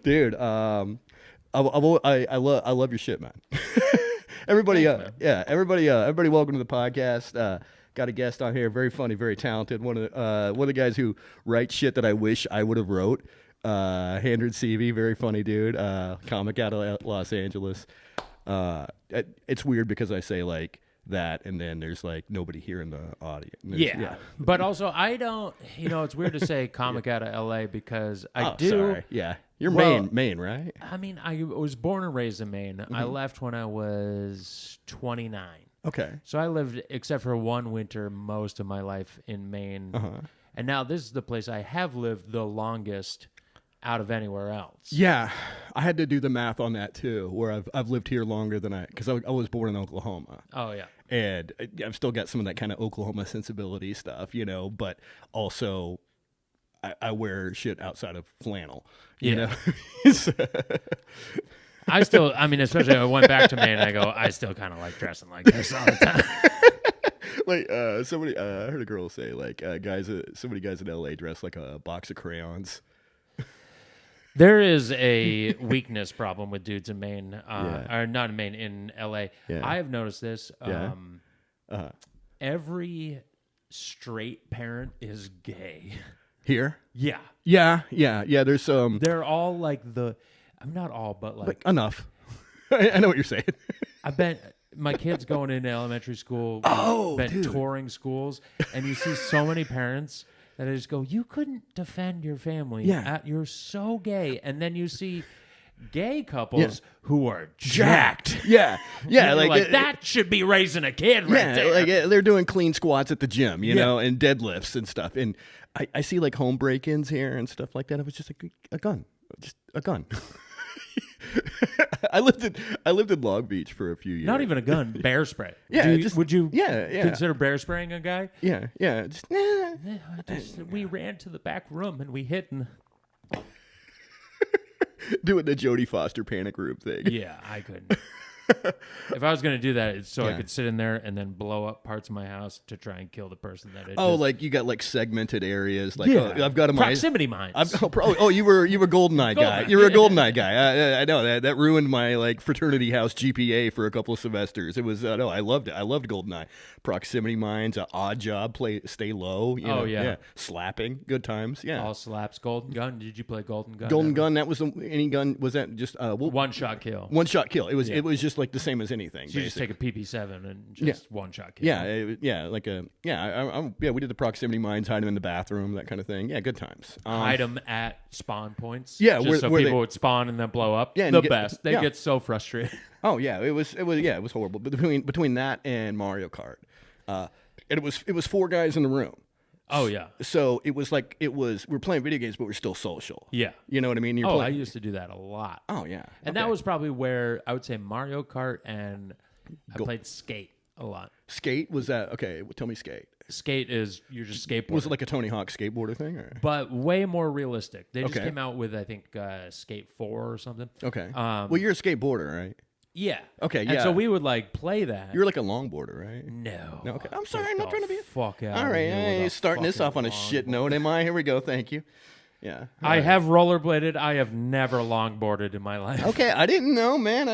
Dude, I love your shit, man. Everybody, Thanks, man. everybody, welcome to the podcast. Got a guest on here, very funny, very talented. One of the guys who writes shit that I wish I would have wrote. Handren Seavey, very funny dude. Comic out of Los Angeles. It's weird because I say like that, and then there's like nobody here in the audience. Yeah. But also, I don't. It's weird to say comic out of L.A. because I do. Sorry. Yeah, you're Well, Maine, right? I mean, I was born and raised in Maine. I left when I was 29. Okay. So I lived, except for one winter, most of my life in Maine. And now this is the place I have lived the longest out of anywhere else. Yeah, I had to do the math on that too, where I've lived here longer than because I was born in Oklahoma. Oh, yeah. And I've still got some of that kind of Oklahoma sensibility stuff, but also I wear shit outside of flannel, you know? Especially I went back to Maine, I go, I still kind of like dressing like this all the time. Like somebody, I heard a girl say like so many guys in LA dress like a box of crayons. There is a weakness problem with dudes in Maine, or not in Maine, in LA. Yeah. I have noticed this. Yeah. Every straight parent is gay. Here? Yeah. Yeah. There's some. They're all like I'm not all, but like enough. I know what you're saying. I've been, my kid's going into elementary school. Been touring schools, and you see so many parents that I just go, you couldn't defend your family. Yeah. You're so gay. And then you see gay couples who are jacked. Yeah. Yeah. Like that should be raising a kid right there. Like they're doing clean squats at the gym, you know, and deadlifts and stuff. And I see like home break-ins here and stuff like that. It was just a gun. Just a gun. I lived in Long Beach for a few years. Not even a gun, bear spray. Yeah, Would you yeah. consider bear spraying a guy? Yeah. We ran to the back room and we hit and... Doing the Jodie Foster panic room thing. Yeah, I couldn't. If I was going to do that, it's so I could sit in there and then blow up parts of my house to try and kill the person that it is. Like you got like segmented areas. Like I've got a proximity mines. You were a GoldenEye guy. You were a GoldenEye guy. I know that ruined my like fraternity house GPA for a couple of semesters. It was no, I loved it. I loved GoldenEye. Proximity mines, Odd Job, stay low. You know, slapping, good times. Yeah, all slaps. Golden Gun. Did you play Golden Gun? Golden Gun. That was any gun. Was that just one shot kill? One shot kill. It was just like the same as anything. So you just take a PP7 and just one shot kill. We did the proximity mines, hide them in the bathroom, that kind of thing. Yeah, good times. Hide them at spawn points. Yeah, just so people would spawn and then blow up. Yeah, best. They get so frustrated. Oh yeah, it was horrible. But between that and Mario Kart, it was 4 guys in the room. Oh yeah. So it was we're playing video games, but we're still social. Yeah. You know what I mean? I used to do that a lot. Oh yeah. And that was probably where I would say Mario Kart and I played Skate a lot. Skate was that? Okay, tell me Skate. Skate is you're just skateboarding. Was it like a Tony Hawk skateboarder thing, or? But way more realistic. They just came out with I think Skate 4 or something. Okay. Well, you're a skateboarder, right? Yeah. Okay. Yeah. And so we would like play that. You're like a longboarder, right? No. Okay. I'm sorry. I'm not trying to be. Fuck out. All right. You're starting this off on a shit note, am I? Here we go. Thank you. Yeah. I have rollerbladed. I have never longboarded in my life. Okay. I didn't know, man.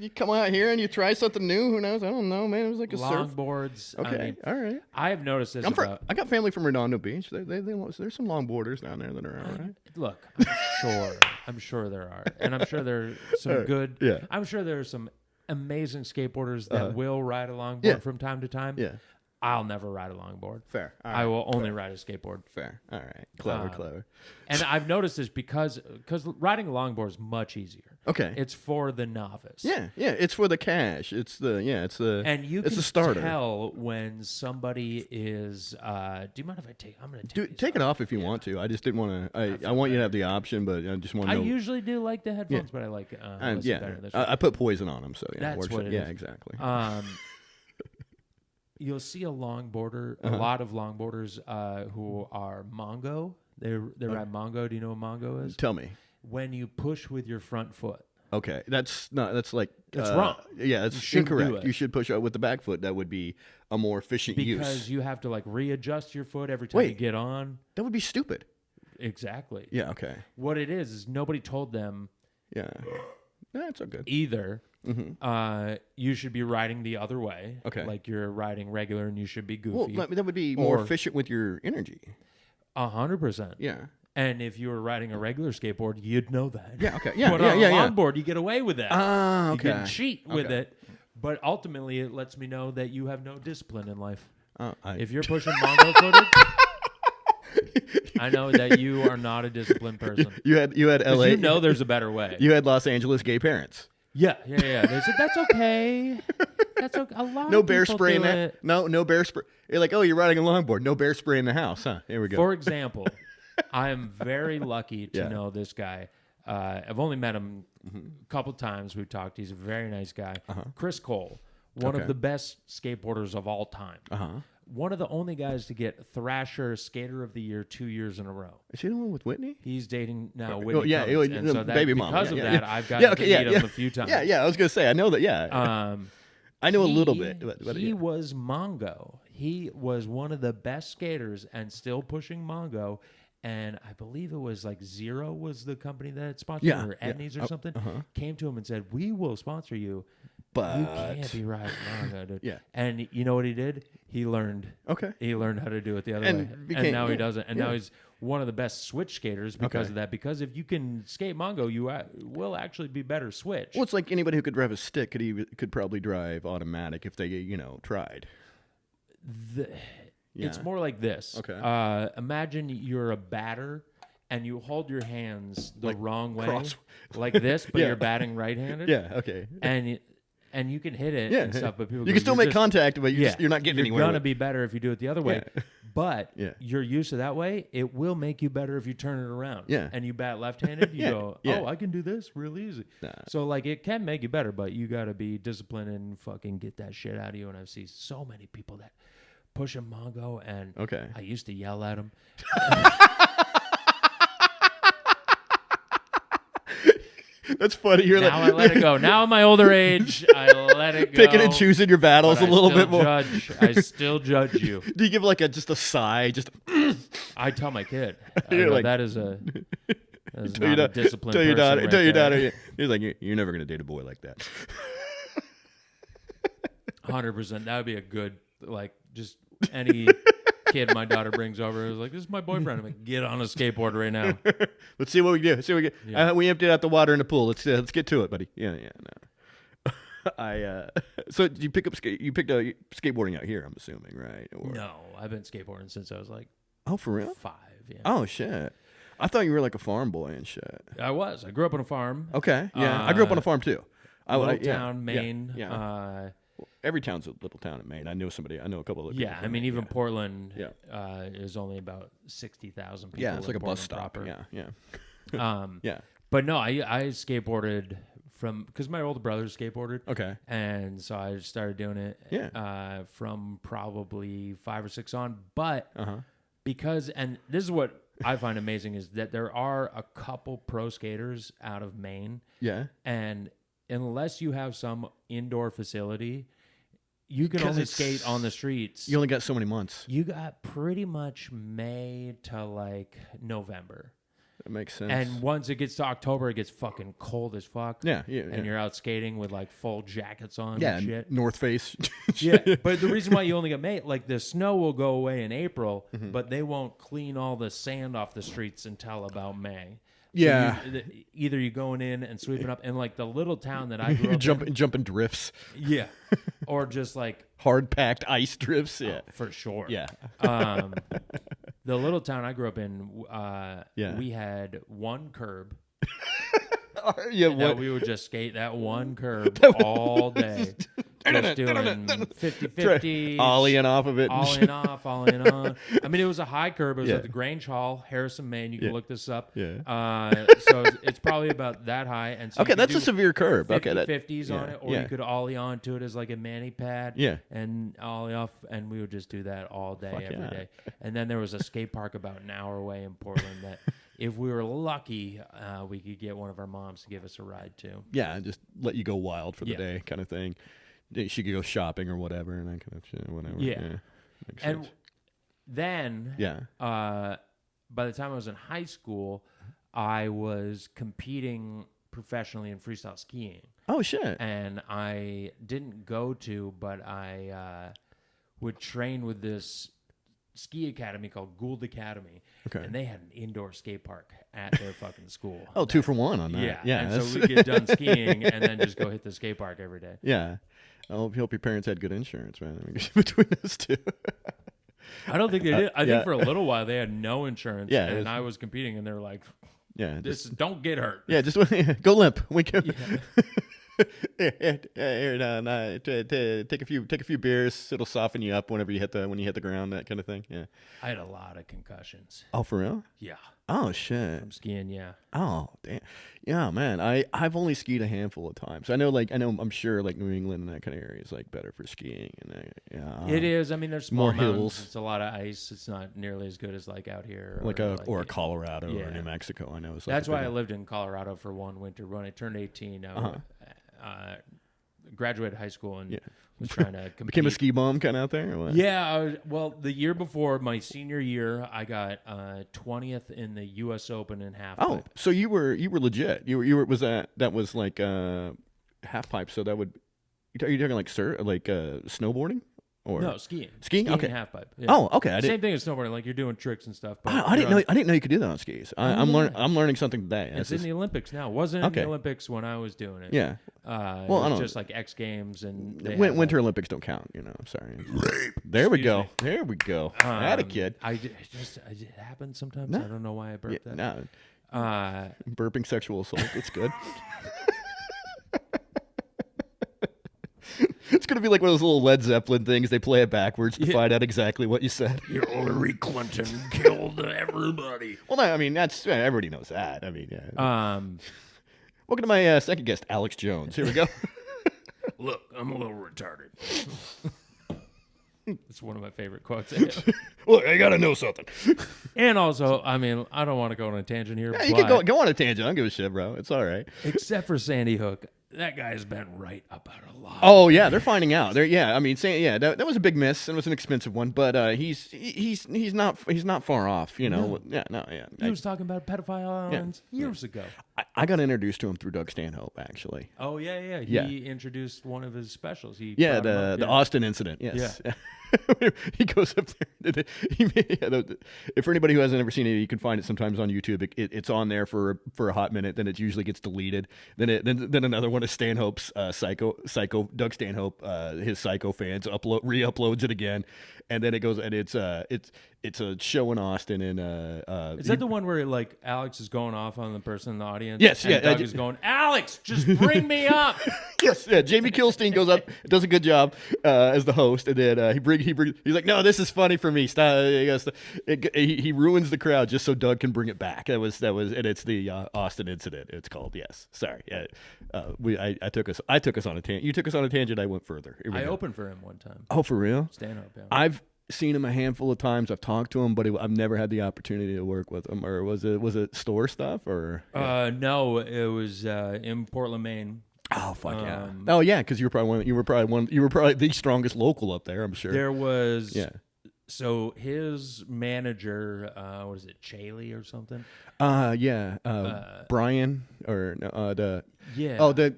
You come out here and you try something new. Who knows? I don't know, man. It was like a longboards. Okay. All right. I have noticed this. I got family from Redondo Beach. There's some longboarders down there that are all right. Look, I'm sure there are, and I'm sure there's some good. Yeah. I'm sure there are some amazing skateboarders that will ride a longboard from time to time. Yeah. I'll never ride a longboard. Fair. I will only ride a skateboard. Fair. All right. Clever. And I've noticed this because riding a longboard is much easier. Okay. It's for the novice. Yeah. It's for the cash. And you it's can a starter. tell when somebody is. Do you mind if I take? I'm going to take it off if you want to. I just didn't want to. I want you to have the option, but I just want to. I usually do like the headphones, but I like. I put poison on them, so that's works. what it is. Yeah, exactly. You'll see a longboarder, a lot of longboarders who are Mongo. They ride Mongo. Do you know what Mongo is? Tell me. When you push with your front foot. Okay, that's like it's wrong. Yeah, it's incorrect. You should push out with the back foot. That would be a more efficient use. Because you have to like readjust your foot every time you get on. That would be stupid. Exactly. Yeah. Okay. What it is nobody told them. Yeah. That's all good. Either you should be riding the other way. Okay. Like you're riding regular and you should be goofy. Well, that would be more efficient with your energy. 100%. Yeah. And if you were riding a regular skateboard, you'd know that. Yeah. Okay. Yeah. But on a longboard, you get away with that. Okay. You can cheat with it. But ultimately, it lets me know that you have no discipline in life. If you're pushing Mongo footage, I know that you are not a disciplined person. You had LA. You know there's a better way. You had Los Angeles gay parents. Yeah. They said that's okay. That's okay. A lot. No of bear people spray in do that. it. No bear spray. You're like, oh, you're riding a longboard. No bear spray in the house, huh? Here we go. For example, I am very lucky to know this guy. I've only met him a couple times. We've talked. He's a very nice guy. Chris Cole, one of the best skateboarders of all time. One of the only guys to get Thrasher Skater of the Year 2 years in a row. Is he the one with Whitney? He's dating now Whitney. Yeah, Cummings. And so that, baby mom. because of that, I've gotten to meet him a few times. Yeah. I was gonna say, I know that. Yeah. I know a little bit. But he was Mongo. He was one of the best skaters and still pushing Mongo. And I believe it was like Zero was the company that sponsored him, or Etnies or something. Came to him and said, "We will sponsor you, but you can't be riding Mongo, dude." Yeah. And you know what he did? He learned. Okay. He learned how to do it the other way, and now he doesn't. And now he's one of the best switch skaters because of that. Because if you can skate Mongo, you will actually be better switch. Well, it's like anybody who could drive a stick could probably drive automatic if they tried. It's more like this. Okay. Imagine you're a batter and you hold your hands the wrong way, like this, but you're batting right-handed. Yeah. Okay. And you can hit it and stuff, but people you can still make contact, but you're not getting anywhere. You're gonna be better if you do it the other way. But you're used to that way. It will make you better if you turn it around. Yeah. And you bat left-handed. You go, oh, I can do this real easy. So like it can make you better, but you got to be disciplined and fucking get that shit out of you. And I've seen so many people that push a Mongo, and I used to yell at them. That's funny. Now I let it go. Now in my older age, I let it go. Picking and choosing your battles a little bit more. I still judge you. Do you give like just a sigh? I tell my kid. That is not a disciplined person. Tell your daughter. He's like, you're never gonna date a boy like that. 100%. That would be a good just any kid my daughter brings over is like, this is my boyfriend. I'm like, get on a skateboard right now. Let's see what we do. Let's see what we get. Yeah. We emptied out the water in the pool. Let's get to it, buddy. Yeah. No. So did you picked up skateboarding out here? I'm assuming, right? No, I've been skateboarding since I was like, for real? 5. Yeah. Oh shit. I thought you were like a farm boy and shit. I was. I grew up on a farm. Okay. Yeah. I grew up on a farm too. Little town, Maine. Yeah. Every town's a little town in Maine. I know a couple of people. Yeah, I mean, even Portland is only about 60,000 people. Yeah, it's like a Portland bus stop. Proper. Yeah. But no, I skateboarded because my older brother skateboarded. Okay. And so I started doing it from probably 5 or 6 on. But because, and this is what I find amazing, is that there are a couple pro skaters out of Maine. Yeah. And unless you have some indoor facility, you can only skate on the streets. You only got so many months. You got pretty much May to like November. That makes sense. And once it gets to October, it gets fucking cold as fuck. Yeah. And you're out skating with like full jackets on and shit. North Face. But the reason why you only get May, like the snow will go away in April, but they won't clean all the sand off the streets until about May. So either you're going in and sweeping up, and like the little town that I grew up in, jumping drifts. Yeah, or just like hard packed ice drifts. Yeah, for sure. Yeah. The little town I grew up in, we had one curb. We would just skate that one curb all day. Just doing 50-50. Ollieing off of it. Ollieing off, ollieing on. I mean, it was a high curb. It was at the Grange Hall, Harrison, Maine. You can look this up. Yeah. So it's probably about that high. And so that's a severe curb. 50s on it, or you could ollie onto it as like a mani pad. Yeah. And ollie off, and we would just do that all day, every day. And then there was a skate park about an hour away in Portland that, if we were lucky, we could get one of our moms to give us a ride to. Yeah, just let you go wild for the day, kind of thing. She could go shopping or whatever, and that kind of shit, whatever. Yeah. Makes sense. Then, by the time I was in high school, I was competing professionally in freestyle skiing. Oh, shit. And I didn't go to, but I would train with this ski academy called Gould Academy. Okay. And they had an indoor skate park at their fucking school. Oh, 2 for 1 on that. Yeah. Yeah. And so we'd get done skiing and then just go hit the skate park every day. Yeah. I hope your parents had good insurance, man. I mean, between those two. I don't think they did. I think for a little while they had no insurance. Yeah, and I was competing, and they were like, yeah, don't get hurt. Yeah, just go limp. We can. Yeah. Take a few beers. It'll soften you up when you hit the ground. That kind of thing. Yeah. I had a lot of concussions. Oh, for real? Yeah. Oh shit. From skiing, yeah. Oh damn. Yeah, man. I've only skied a handful of times. I'm sure like New England and that kind of area is like better for skiing. And it is. I mean, there's small more mountains. hills. It's a lot of ice. It's not nearly as good as like out here, or Colorado or New Mexico. I know. That's why I lived in Colorado for one winter. When I turned 18, I graduated high school and was trying to compete. Became a ski bum kind of out there? Or what? Yeah. Well, the year before my senior year, I got 20th in the U.S. Open in half pipe. Oh, so you were legit. You were that was like half pipe. So that would are you talking like snowboarding? Or no, skiing. Skiing, okay. And half pipe. Yeah. Oh, okay. Same thing as snowboarding. Like you're doing tricks and stuff. But I didn't know you could do that on skis. I'm learning something today. It's in the Olympics now. It wasn't in the Olympics when I was doing it. Yeah. Well, it was just like X Games and Winter Olympics don't count. I'm sorry. There we go. There we go. Had a kid. It happens sometimes. No. I don't know why I burped that. No. Burping sexual assault. That's good. It's going to be like one of those little Led Zeppelin things. They play it backwards to find out exactly what you said. Hillary Clinton killed everybody. Well, no, I mean, everybody knows that. I mean, yeah. Welcome to my second guest, Alex Jones. Here we go. Look, I'm a little retarded. It's one of my favorite quotes. Look, I got to know something. And also, I mean, I don't want to go on a tangent here. Yeah, you can go on a tangent. I don't give a shit, bro. It's all right. Except for Sandy Hook. That guy's been right about a lot. Oh yeah, they're finding out. I mean, that was a big miss and it was an expensive one, but he's not far off. No. Yeah, no, yeah. He was talking about pedophile islands years ago. I got introduced to him through Doug Stanhope, actually. Oh yeah. He introduced one of his specials. The Austin incident. Yes. Yeah. He goes up there. If for anybody who hasn't ever seen it, you can find it sometimes on YouTube. It's on there for a hot minute. Then it usually gets deleted. Then another one of Stanhope's Psycho Doug Stanhope, his Psycho fans re-uploads it again, and then it goes and it's a show in Austin and is that the one where like Alex is going off on the person in the audience? Yes, and Doug is going, Alex, just bring me up. Yes, yeah. Jamie Kilstein goes up, does a good job as the host, and then he's like, no, this is funny for me. Stop. He ruins the crowd just so Doug can bring it back. That was, and it's the Austin incident. It's called. Yes, sorry. I took us on a tangent. You took us on a tangent. I went further. I opened for him one time. Oh, for real? Stanhope. Yeah. I've seen him a handful of times. I've talked to him, but I've never had the opportunity to work with him. Or was it store stuff or? No, it was in Portland, Maine. Oh fuck yeah! Oh yeah, because you were probably the strongest local up there. I'm sure there was. Yeah. So his manager, what is it, Chaley or something? Brian or the. Yeah. Oh, the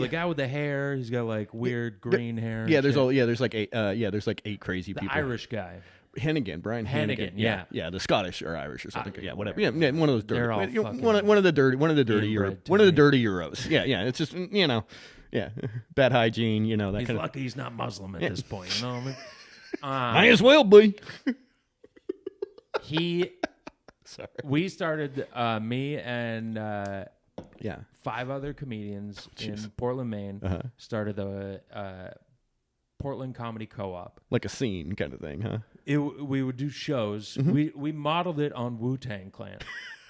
guy with the hair. He's got like weird green hair. Yeah, there's like eight crazy people. Irish guy. Brian Hannigan. Yeah, the Scottish or Irish or something. Yeah, whatever. Yeah, one of those dirty. One of the dirty Euros. Yeah. It's just bad hygiene. That he's kind lucky he's not Muslim at this point. You know what I mean? Might as well be. We started me and 5 other comedians in Portland, Maine. Started the Portland Comedy Co-op, like a scene kind of thing, huh? We would do shows. Mm-hmm. We modeled it on Wu-Tang Clan.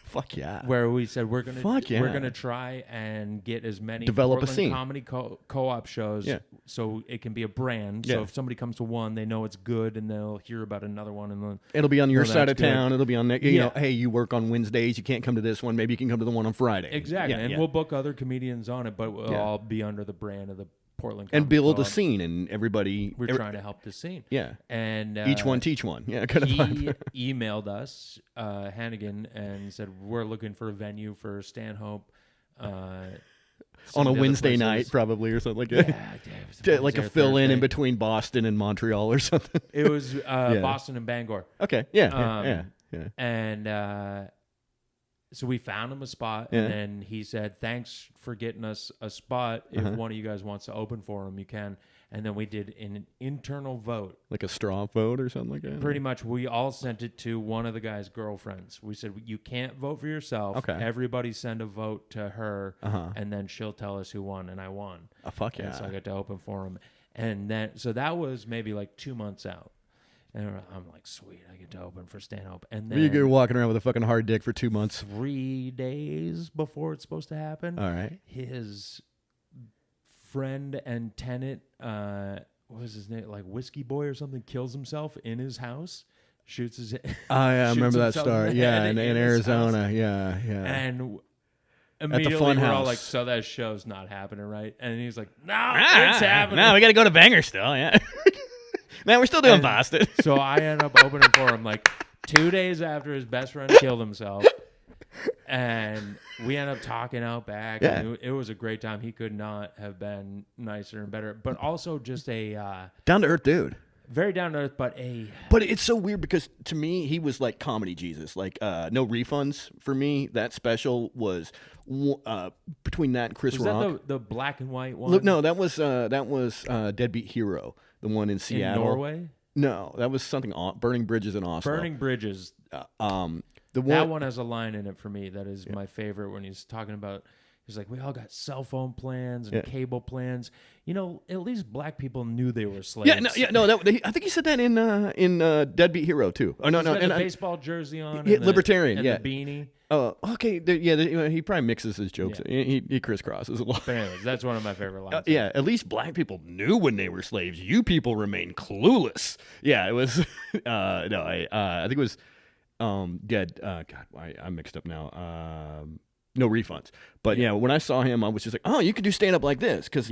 Fuck yeah! Where we said we're gonna try and get as many develop Portland a scene comedy co-op shows, so it can be a brand. Yeah. So if somebody comes to one, they know it's good, and they'll hear about another one, and then it'll be on your side of town. Good. It'll be on hey, you work on Wednesdays, you can't come to this one. Maybe you can come to the one on Friday. Exactly, and we'll book other comedians on it, but we'll all be under the brand of the Portland and Comedy build a Club. scene, and everybody. We're trying to help the scene. Yeah. And Each one teach one. Yeah, kind of he vibe. emailed us, Hannigan, and said, we're looking for a venue for Stanhope. On a Wednesday night, probably, or something like that. Yeah, like a fill-in in between Boston and Montreal or something. It was Boston and Bangor. Okay, yeah. And so we found him a spot, and then he said, thanks for getting us a spot. If one of you guys wants to open for him, you can. And then we did an internal vote. Like a straw vote or something like that? Pretty much. We all sent it to one of the guy's girlfriends. We said, you can't vote for yourself. Okay. Everybody send a vote to her, and then she'll tell us who won, and I won. Oh, fuck yeah. And so I got to open for him. And then, so that was maybe like 2 months out. And I'm like, sweet, I get to open for Stanhope. And then You're walking around with a fucking hard dick for 2 months. 3 days before it's supposed to happen, all right, his friend and tenant, what was his name, like Whiskey Boy or something, kills himself in his house, shoots his head. Oh yeah, I remember that story. Yeah, in Arizona. Yeah. And immediately fun we're all house. like, so that show's not happening, right? And he's like, no, it's happening. No, we got to go to Bangor still, yeah. Man, we're still doing Boston. So I end up opening for him like 2 days after his best friend killed himself. And we end up talking out back. Yeah. And it was a great time. He could not have been nicer and better. But also just a Down-to-earth dude. very down to earth, but But it's so weird because to me, he was like comedy Jesus. Like, no refunds for me. That special was between that and Chris was Rock. that the black and white one? Look, no, that was Deadbeat Hero, the one in Seattle. In Norway? No, that was something Burning Bridges in Oslo. Burning Bridges. That one has a line in it for me that is my favorite when he's talking about. He's like, we all got cell phone plans and cable plans. You know, at least black people knew they were slaves. I think he said that in Deadbeat Hero too. Oh no, He's no, got and the baseball jersey on, yeah, and libertarian, and yeah, the beanie. Oh, okay, he probably mixes his jokes. Yeah. He crisscrosses a lot. But anyways, that's one of my favorite lines. Yeah, at least black people knew when they were slaves. You people remain clueless. Yeah, it was. I think it was. God, I mixed up now. No refunds. But yeah, when I saw him, I was just like, oh, you could do stand up like this, because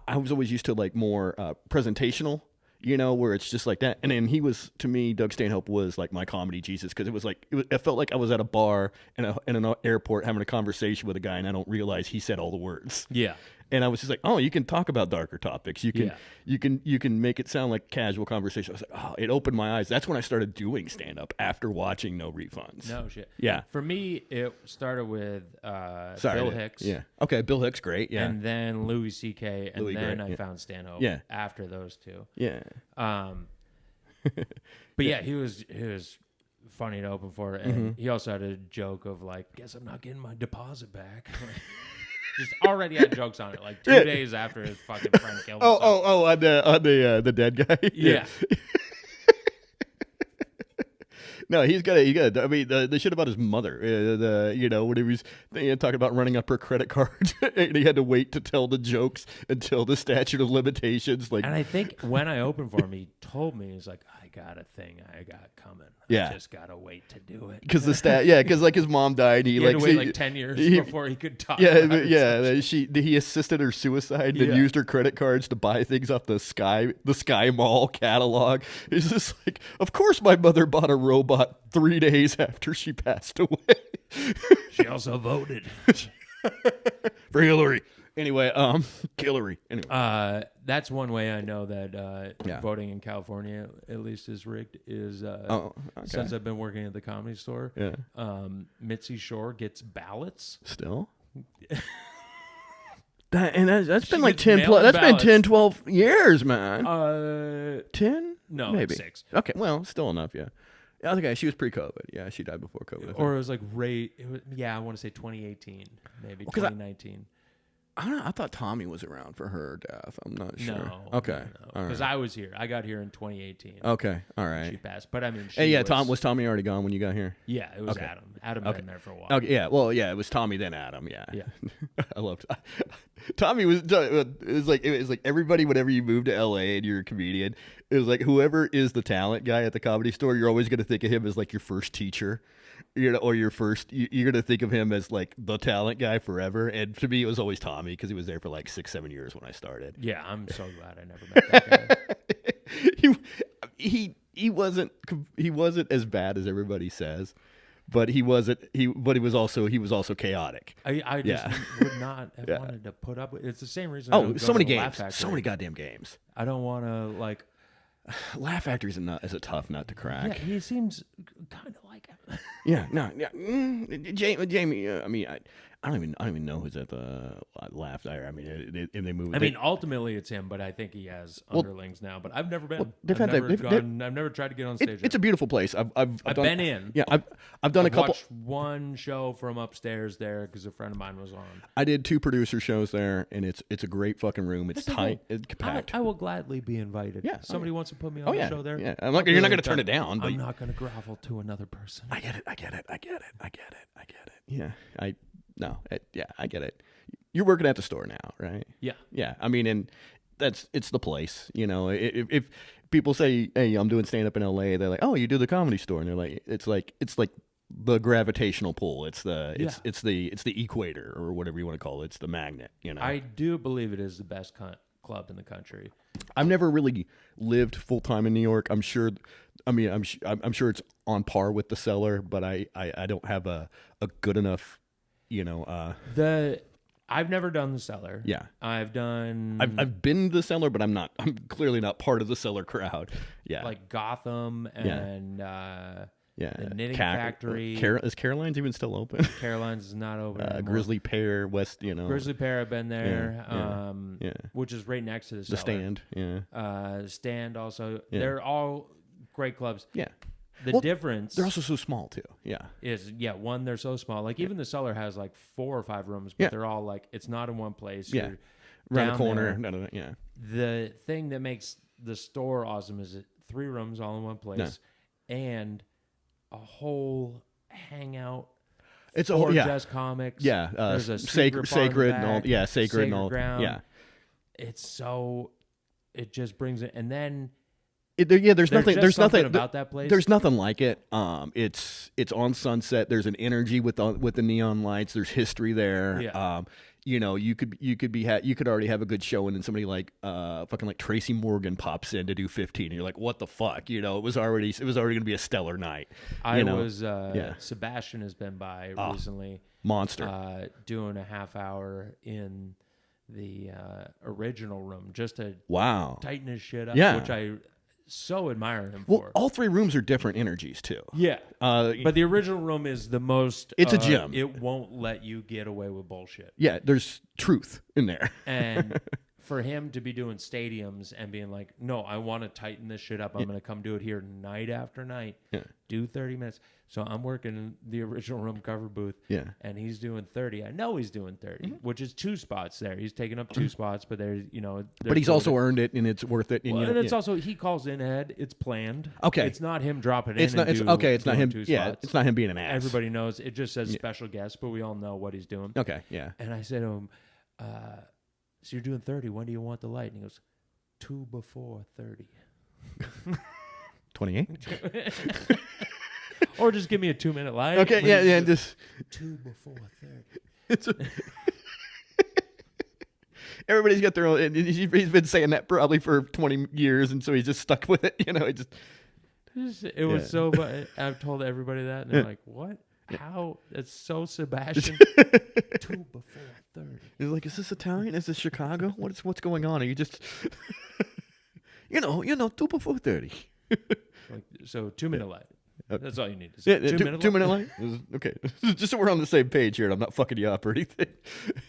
I was always used to like more presentational. You know, where it's just like that. And then he was, to me, Doug Stanhope was like my comedy Jesus, because it was like, it felt like I was at a bar in an airport having a conversation with a guy, and I don't realize he said all the words. Yeah. And I was just like, oh, you can talk about darker topics. You can make it sound like casual conversation. I was like, oh, it opened my eyes. That's when I started doing stand up after watching No Refunds. No shit. Yeah. For me, it started with Bill Hicks. Yeah. Okay, Bill Hicks, great. Yeah. And then Louis C.K. And Louis, then great, I found Stanhope. Yeah. After those two. Yeah. But yeah, he was funny to open for, and he also had a joke of like, guess I'm not getting my deposit back. Just already had jokes on it, like 2 days after his fucking friend killed himself. On the dead guy. Yeah. No, he's got. I mean, the shit about his mother. When he was talking about running up her credit card, and he had to wait to tell the jokes until the statute of limitations. Like, and I think when I opened for him, he told me, he's like, I got a thing I got coming. Yeah. I just gotta wait to do it. Because like his mom died. He had to wait like 10 years before he could talk. He assisted her suicide and used her credit cards to buy things off the Sky Mall catalog. It's just like, of course my mother bought a robot 3 days after she passed away. She also voted for Hillary. Anyway, Hillary. Anyway, that's one way I know that voting in California at least is rigged. Is since I've been working at the Comedy Store, Mitzi Shore gets ballots still. That's been like 10 plus. That's been 10, 12 years, man. 10? No, maybe 6. Okay, well, still enough. Yeah. Okay, she was pre-COVID. Yeah, she died before COVID. Or it was like I want to say 2018, maybe 2019. I don't know. I thought Tommy was around for her death. I'm not sure. No. Okay. Because I was here. I got here in 2018. Okay. All right. She passed. But I mean, was Tommy already gone when you got here? Yeah, it was Adam. Adam had been there for a while. Okay. Yeah. Well, yeah, it was Tommy then Adam. Yeah. Yeah. I loved Tommy was it was like everybody whenever you move to LA and you're a comedian, it was like whoever is the talent guy at the Comedy Store, you're always going to think of him as like your first teacher. Or your first, you're gonna think of him as like the talent guy forever. And to me, it was always Tommy because he was there for like 6-7 years when I started. Yeah, I'm so glad I never met that guy. he wasn't as bad as everybody says, but he was also chaotic. I just would not have wanted to put up with. It's the same reason. Oh, so many games, so many goddamn games. I don't want to like. Laugh Factory is a tough nut to crack. Yeah, he seems kind of like him. Jamie. I mean, I don't even know who's at the Laugh Factory. I mean, they move. I mean, ultimately it's him, but I think he has underlings now. But I've never been. I've never tried to get on stage. It's a beautiful place. I've been in. Yeah, I've done a couple. Watched one show from upstairs there because a friend of mine was on. I did 2 producer shows there, and it's a great fucking room. It's tight, it's compact. I will gladly be invited. Yeah, somebody wants to put me on the show there. Yeah, you're not going to turn it down. But I'm not going to grovel to another person. I get it. Yeah, I get it. You're working at the store now, right? Yeah. Yeah. I mean, and it's the place. You know, if people say, "Hey, I'm doing stand up in LA," they're like, "Oh, you do the Comedy Store," and they're like, "It's like the gravitational pull. It's the equator or whatever you want to call it. It's the magnet." You know. I do believe it is the best club in the country. I've never really lived full time in New York. I'm sure. I mean, I'm sure it's on par with the Cellar, but I don't have a good enough. You know, I've never done the Cellar. Yeah, I've done. I've been to the Cellar, but I'm clearly not part of the Cellar crowd. Yeah, like Gotham and the Knitting Factory. Is Caroline's even still open? Caroline's is not open. Grizzly Pear, West. You know, Grizzly Pear. I've been there. Yeah. Which is right next to the Cellar. Stand. Yeah. Stand also. Yeah. They're all great clubs. Yeah. The difference. They're also so small too. Yeah. Is one, they're so small. Like even the Cellar has like 4 or 5 rooms, but they're all like it's not in one place. Yeah. You're around the corner. There. None of it. Yeah. The thing that makes the store awesome is it 3 rooms all in one place and a whole hangout. It's a whole jazz comics. Yeah. There's a sacred and all. Yeah. Sacred and all. Ground. Yeah. It's so. It just brings it, and then. There's nothing about that place. There's nothing like it. It's on Sunset. There's an energy with the neon lights. There's history there. Yeah. You know, you could already have a good show, and then somebody like fucking like Tracy Morgan pops in to do 15, and you're like, what the fuck? You know, it was already going to be a stellar night. Sebastian has been by recently. Monster. Doing a half hour in the original room just to tighten his shit up. Yeah. Which I so admire him for. Well, all 3 rooms are different energies too. Yeah. But the original room is the most. It's a gym. It won't let you get away with bullshit. Yeah, there's truth in there. And for him to be doing stadiums and being like, no, I want to tighten this shit up. I'm going to come do it here night after night. Yeah. Do 30 minutes. So I'm working in the original room cover booth. Yeah. And he's doing 30. I know he's doing 30, which is 2 spots there. He's taking up 2 spots, but there's, but he's also earned it, and it's worth it. And, and it's also, he calls in ahead. It's planned. Okay. It's not him dropping it's in. Not, and it's okay. It's not him. Yeah. It's not him being an ass. Everybody knows. It just says special guest, but we all know what he's doing. Okay. Yeah. And I said to him, so you're doing 30. When do you want the light? And he goes, 2 before 30. 28? Or just give me a 2-minute light. Okay, yeah, just 2 before 30. Everybody's got their own. He's been saying that probably for 20 years, and so he's just stuck with it. You know, it was so. I've told everybody that, and they're like, "What? How? It's so Sebastian." 2 before 30. He's like, "Is this Italian? Is this Chicago? What's going on? Are you just, you know, 2 before 30?" So 2-minute light. That's all you need. Yeah, 2-minute light. Okay, just so we're on the same page here, and I'm not fucking you up or anything.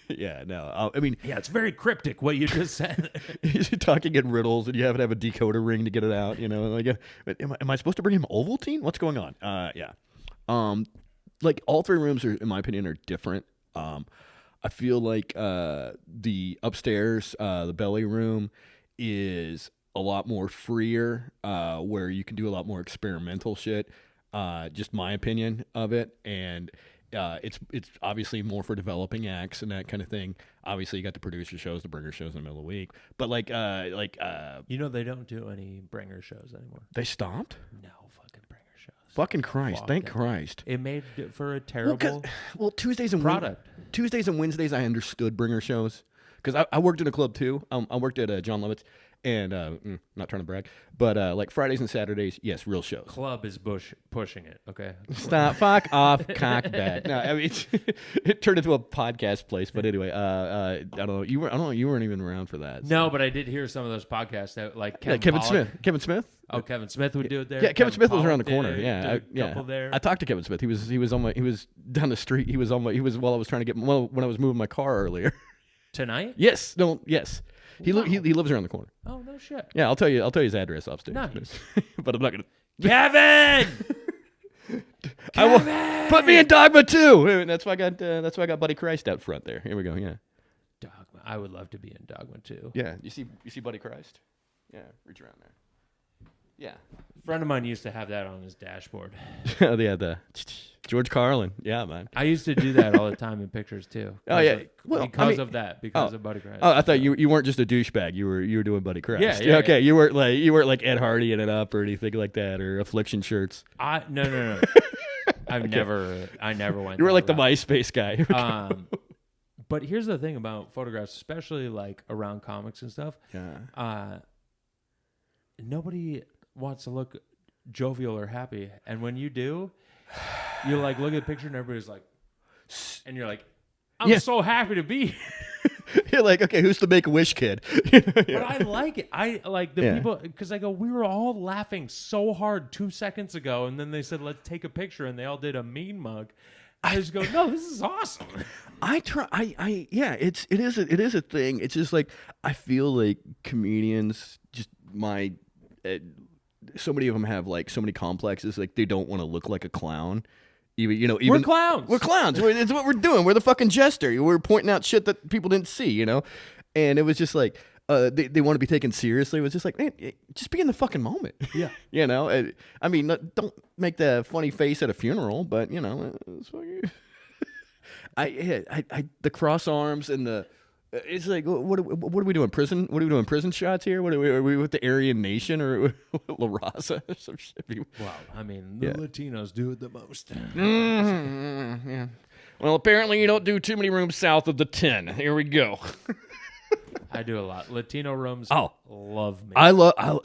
Yeah, no. I mean, it's very cryptic what you just said. You're talking in riddles, and you have to have a decoder ring to get it out. You know, like, am I supposed to bring him Ovaltine? What's going on? Yeah. Like all 3 rooms are, in my opinion, are different. I feel like the upstairs, the belly room, is a lot more freer, where you can do a lot more experimental shit. Just my opinion of it, and It's obviously more for developing acts and that kind of thing. Obviously, you got the producer shows, the bringer shows in the middle of the week. But like they don't do any bringer shows anymore. they stopped. No fucking bringer shows. Fucking Christ! Thank Christ. It made for a terrible Well, Tuesdays and product. Tuesdays and Wednesdays, I understood bringer shows because I worked in a club too. I worked at John Lovett's. And not trying to brag, but like Fridays and Saturdays, yes, real shows. Club is pushing it. Okay, stop, fuck off, cockbag. No, I mean it turned into a podcast place. But anyway, I don't know. You weren't even around for that. So. No, but I did hear some of those podcasts that like Kevin Smith. Kevin Smith. Oh, Kevin Smith would do it there. Yeah, Kevin Smith was around the corner. Couple there. I talked to Kevin Smith. He was down the street. He was while I was trying to when I was moving my car earlier. Tonight? Yes. No. Yes. He lives around the corner. Oh no shit. Yeah, I'll tell you his address upstairs. Nice. But I'm not gonna. Kevin. I will put me in Dogma too. That's why I got Buddy Christ out front there. Here we go. Yeah. Dogma. I would love to be in Dogma too. Yeah. You see Buddy Christ? Yeah. Reach around there. Yeah. A friend of mine used to have that on his dashboard. Oh yeah, the George Carlin. Yeah, man. I used to do that all the time in pictures too. Oh yeah, because of Buddy Christ. Oh, I thought you weren't just a douchebag. You were doing Buddy Christ. Yeah. Okay, you weren't like Ed Hardy in it up or anything like that or Affliction shirts. No. I never went. You were like the MySpace guy. But here's the thing about photographs, especially like around comics and stuff. Yeah. Nobody wants to look jovial or happy, and when you do, you like look at the picture and everybody's like, and you're like, I'm so happy to be here. You're like, okay, who's the Make-A-Wish kid? But I like it. I like the people because I go, we were all laughing so hard 2 seconds ago, and then they said, let's take a picture, and they all did a mean mug. I just go, no, this is awesome. It is a thing. It's just like I feel like comedians so many of them have like so many complexes. Like they don't want to look like a clown. Even we're clowns. We're clowns. It's what we're doing. We're the fucking jester. We're pointing out shit that people didn't see. And it was just like they want to be taken seriously. It was just like, man, just be in the fucking moment. Yeah. I mean, don't make the funny face at a funeral, but it's fucking. The cross arms and the. It's like, what are we doing? Prison? What are we doing? Prison shots here? Are we with the Aryan Nation or La Raza or some shit? Well, I mean, the Latinos do it the most. Yeah. Well, apparently you don't do too many rooms south of the 10. Here we go. I do a lot. Latino rooms love me.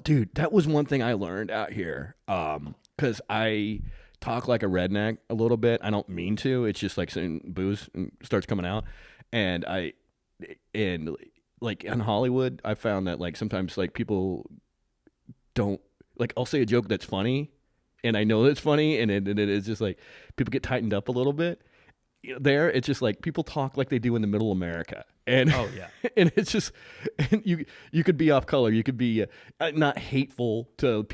Dude, that was one thing I learned out here. Because I talk like a redneck a little bit. I don't mean to. It's just like booze starts coming out. And like in Hollywood, I found that like sometimes like people don't like I'll say a joke that's funny, and I know it's funny, and it's just like people get tightened up a little bit. There, it's just like people talk like they do in the Middle America, and and it's just and you could be off color, you could be not hateful to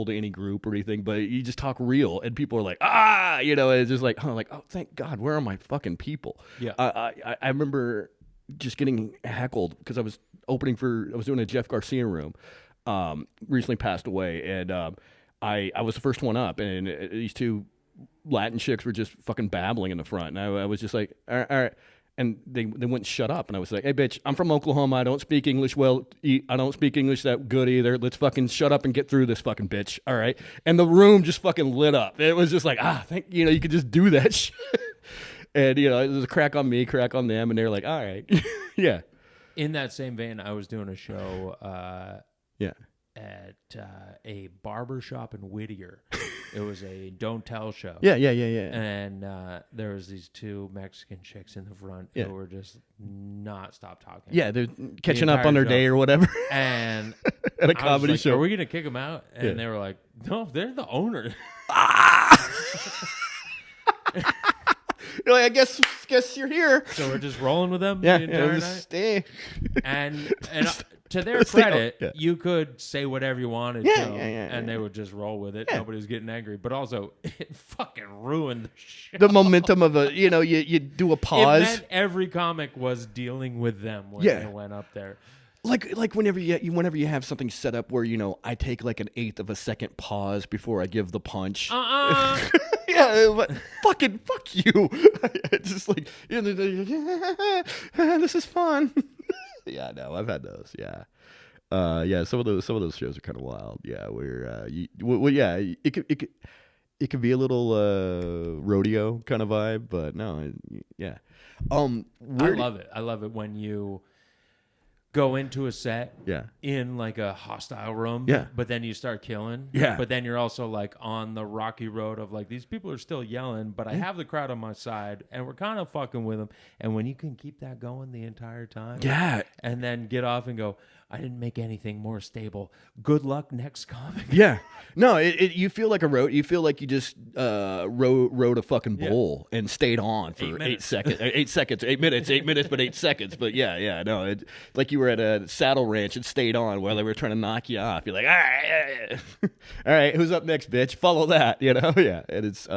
any group or anything, but you just talk real, and people are like it's just like oh thank God, where are my fucking people? Yeah, I remember just getting heckled because I was doing a Jeff Garcia room, recently passed away, and I was the first one up, and these two Latin chicks were just fucking babbling in the front, and I was just like, all right, and they wouldn't shut up, and I was like, hey bitch, I'm from Oklahoma, I don't speak English I don't speak English that good either, let's fucking shut up and get through this fucking bitch, all right? And the room just fucking lit up. It was just like, you could just do that shit. And, it was a crack on me, crack on them, and they were like, all right. Yeah. In that same vein, I was doing a show at a barber shop in Whittier. It was a don't tell show. Yeah. And there was these two Mexican chicks in the front who were just not stop talking. Yeah, they're catching up on their day or whatever. And at a comedy show. Are we going to kick them out? And they were like, no, they're the owner. You're like, I guess you're here. So we're just rolling with them the entire night. Stay. And to their credit, you could say whatever you wanted to, and they would just roll with it. Nobody was getting angry. But also, it fucking ruined the show. The momentum of you do a pause. It meant every comic was dealing with them when they went up there. Like whenever you have something set up where I take like an eighth of a second pause before I give the punch. Yeah, but fucking fuck you. It's just like, this is fun. Yeah, no, I've had those. Yeah. Yeah, some of those shows are kind of wild. Yeah, where yeah, it could be a little rodeo kind of vibe, but no, yeah. I love it. I love it when you go into a set in like a hostile room, but then you start killing. But then you're also like on the rocky road of like, these people are still yelling, but I have the crowd on my side and we're kind of fucking with them. And when you can keep that going the entire time, and then get off and go, I didn't make anything more stable. Good luck next comic. Yeah. No, you feel like a road. You feel like you just rode a fucking bull and stayed on for 8 seconds. 8 seconds, 8 minutes, 8 minutes, but 8 seconds. But yeah. No, it's like you were at a saddle ranch and stayed on while they were trying to knock you off. You're like, all right, who's up next, bitch? Follow that, Yeah. And it's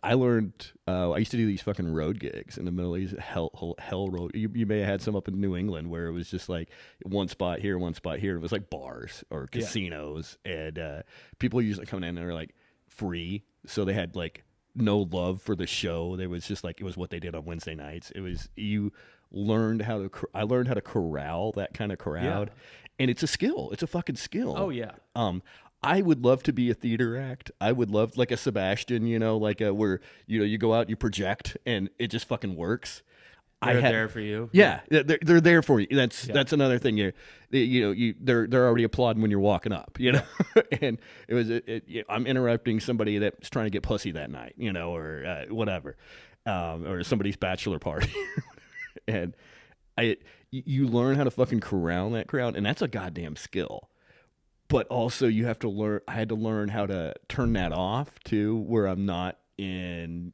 I learned. I used to do these fucking road gigs in the Middle East. Hell road. You may have had some up in New England where it was just like one spot here, one spot here. It was like bars or casinos, and people usually coming in and they're like free, so they had like no love for the show. They was just like, it was what they did on Wednesday nights. It was, you learned how to. I learned how to corral that kind of crowd, and it's a skill. It's a fucking skill. Oh yeah. I would love to be a theater act. I would love like a Sebastian, like where you go out, you project, and it just fucking works. They're there for you. Yeah, they're there for you. That's another thing. They're already applauding when you're walking up. And it was I'm interrupting somebody that's trying to get pussy that night. Or whatever, or somebody's bachelor party, and you learn how to fucking corral that crowd, and that's a goddamn skill. But also you have to learn. I had to learn how to turn that off too, where I'm not in,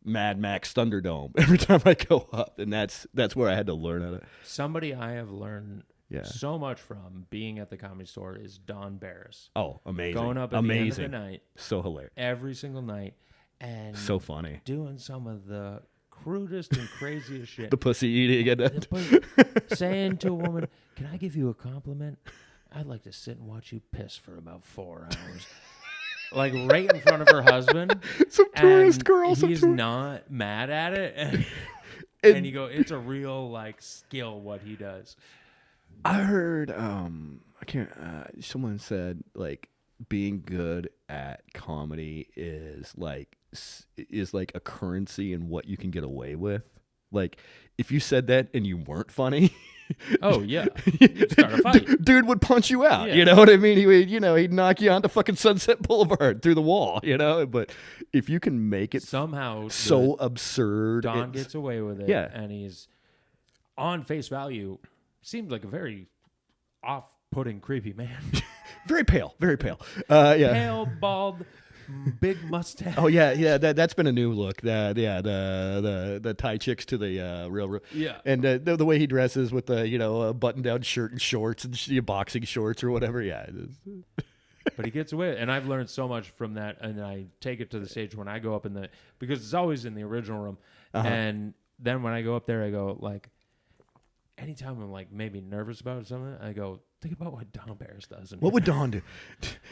Mad Max Thunderdome every time I go up, and that's where I had to learn how to. Somebody I have learned so much from being at the Comedy Store is Don Barris. Oh, amazing! Going up at the end of the night, so hilarious, every single night, and so funny, doing some of the crudest and craziest shit. The pussy eating again. Saying to a woman, "Can I give you a compliment? I'd like to sit and watch you piss for about 4 hours." Like right in front of her husband. Some tourist girl. He's not mad at it. And you go, it's a real like skill what he does. I heard someone said like being good at comedy is like a currency in what you can get away with. Like if you said that and you weren't funny, oh yeah, you'd start a fight. Dude would punch you out. Yeah. You know what I mean? He would, he'd knock you onto fucking Sunset Boulevard through the wall. But if you can make it somehow so absurd, Don gets away with it. Yeah, and he's on face value seems like a very off-putting, creepy man. Very pale. Pale, bald. Big mustache. Oh yeah. That's been a new look. The Thai chicks to the railroad. Yeah, and the way he dresses with the a button-down shirt and shorts and boxing shorts or whatever. Yeah, but he gets away, and I've learned so much from that. And I take it to the stage when I go up because it's always in the original room, and then when I go up there, I go like, anytime I'm like maybe nervous about something, I go, think about what Don Barris does. What would Don do?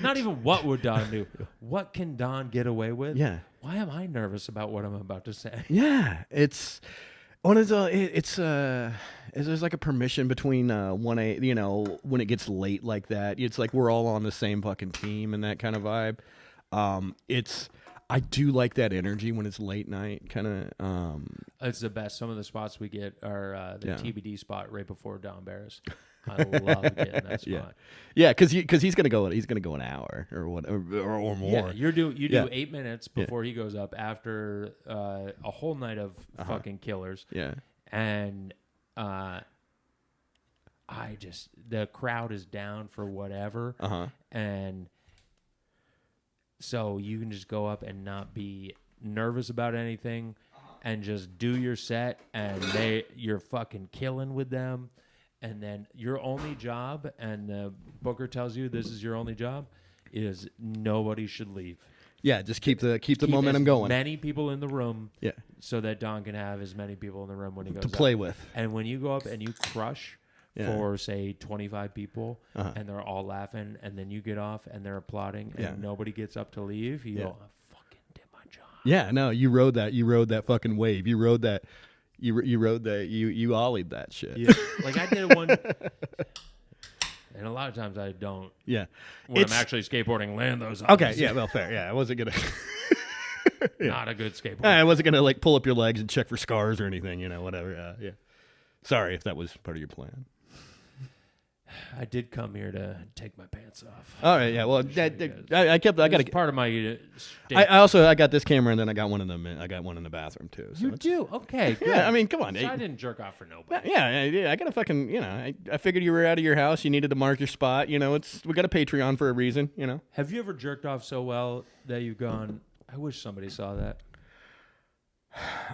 Not even what would Don do. What can Don get away with? Yeah. Why am I nervous about what I'm about to say? Yeah, it's there's like a permission between when it gets late like that. It's like we're all on the same fucking team and that kind of vibe. I do like that energy when it's late night, kind of. It's the best. Some of the spots we get are the TBD spot right before Don Barris. I love getting that spot. Yeah, because he's gonna go an hour or what or more. Yeah, you do 8 minutes before he goes up after a whole night of fucking killers. Yeah, and the crowd is down for whatever, and so you can just go up and not be nervous about anything, and just do your set, and you're fucking killing with them. And then your only job, and the booker tells you this is your only job, is nobody should leave. Yeah, just keep the momentum going. Many people in the room, so that Don can have as many people in the room when he goes to play with. And when you go up and you crush for say 25 people, and they're all laughing, and then you get off and they're applauding, and nobody gets up to leave. You go, I fucking did my job. Yeah, no, you rode that fucking wave. You rode that. You rode that. You ollied that shit. Yeah. Like I did one. And a lot of times I don't. Yeah. When I'm actually skateboarding, land those. Okay. Yeah. Well, fair. Yeah. I wasn't gonna. Not a good skateboard. I wasn't gonna like pull up your legs and check for scars or anything. Whatever. Yeah. Sorry if that was part of your plan. I did come here to take my pants off. All right. Yeah. Well, I got part of my. I got this camera and then I got one in the bathroom too. So you do? Okay. Good. Yeah. I mean, come on. So I didn't jerk off for nobody. Yeah. I gotta fucking. I figured you were out of your house. You needed to mark your spot. We got a Patreon for a reason. Have you ever jerked off so well that you've gone? I wish somebody saw that.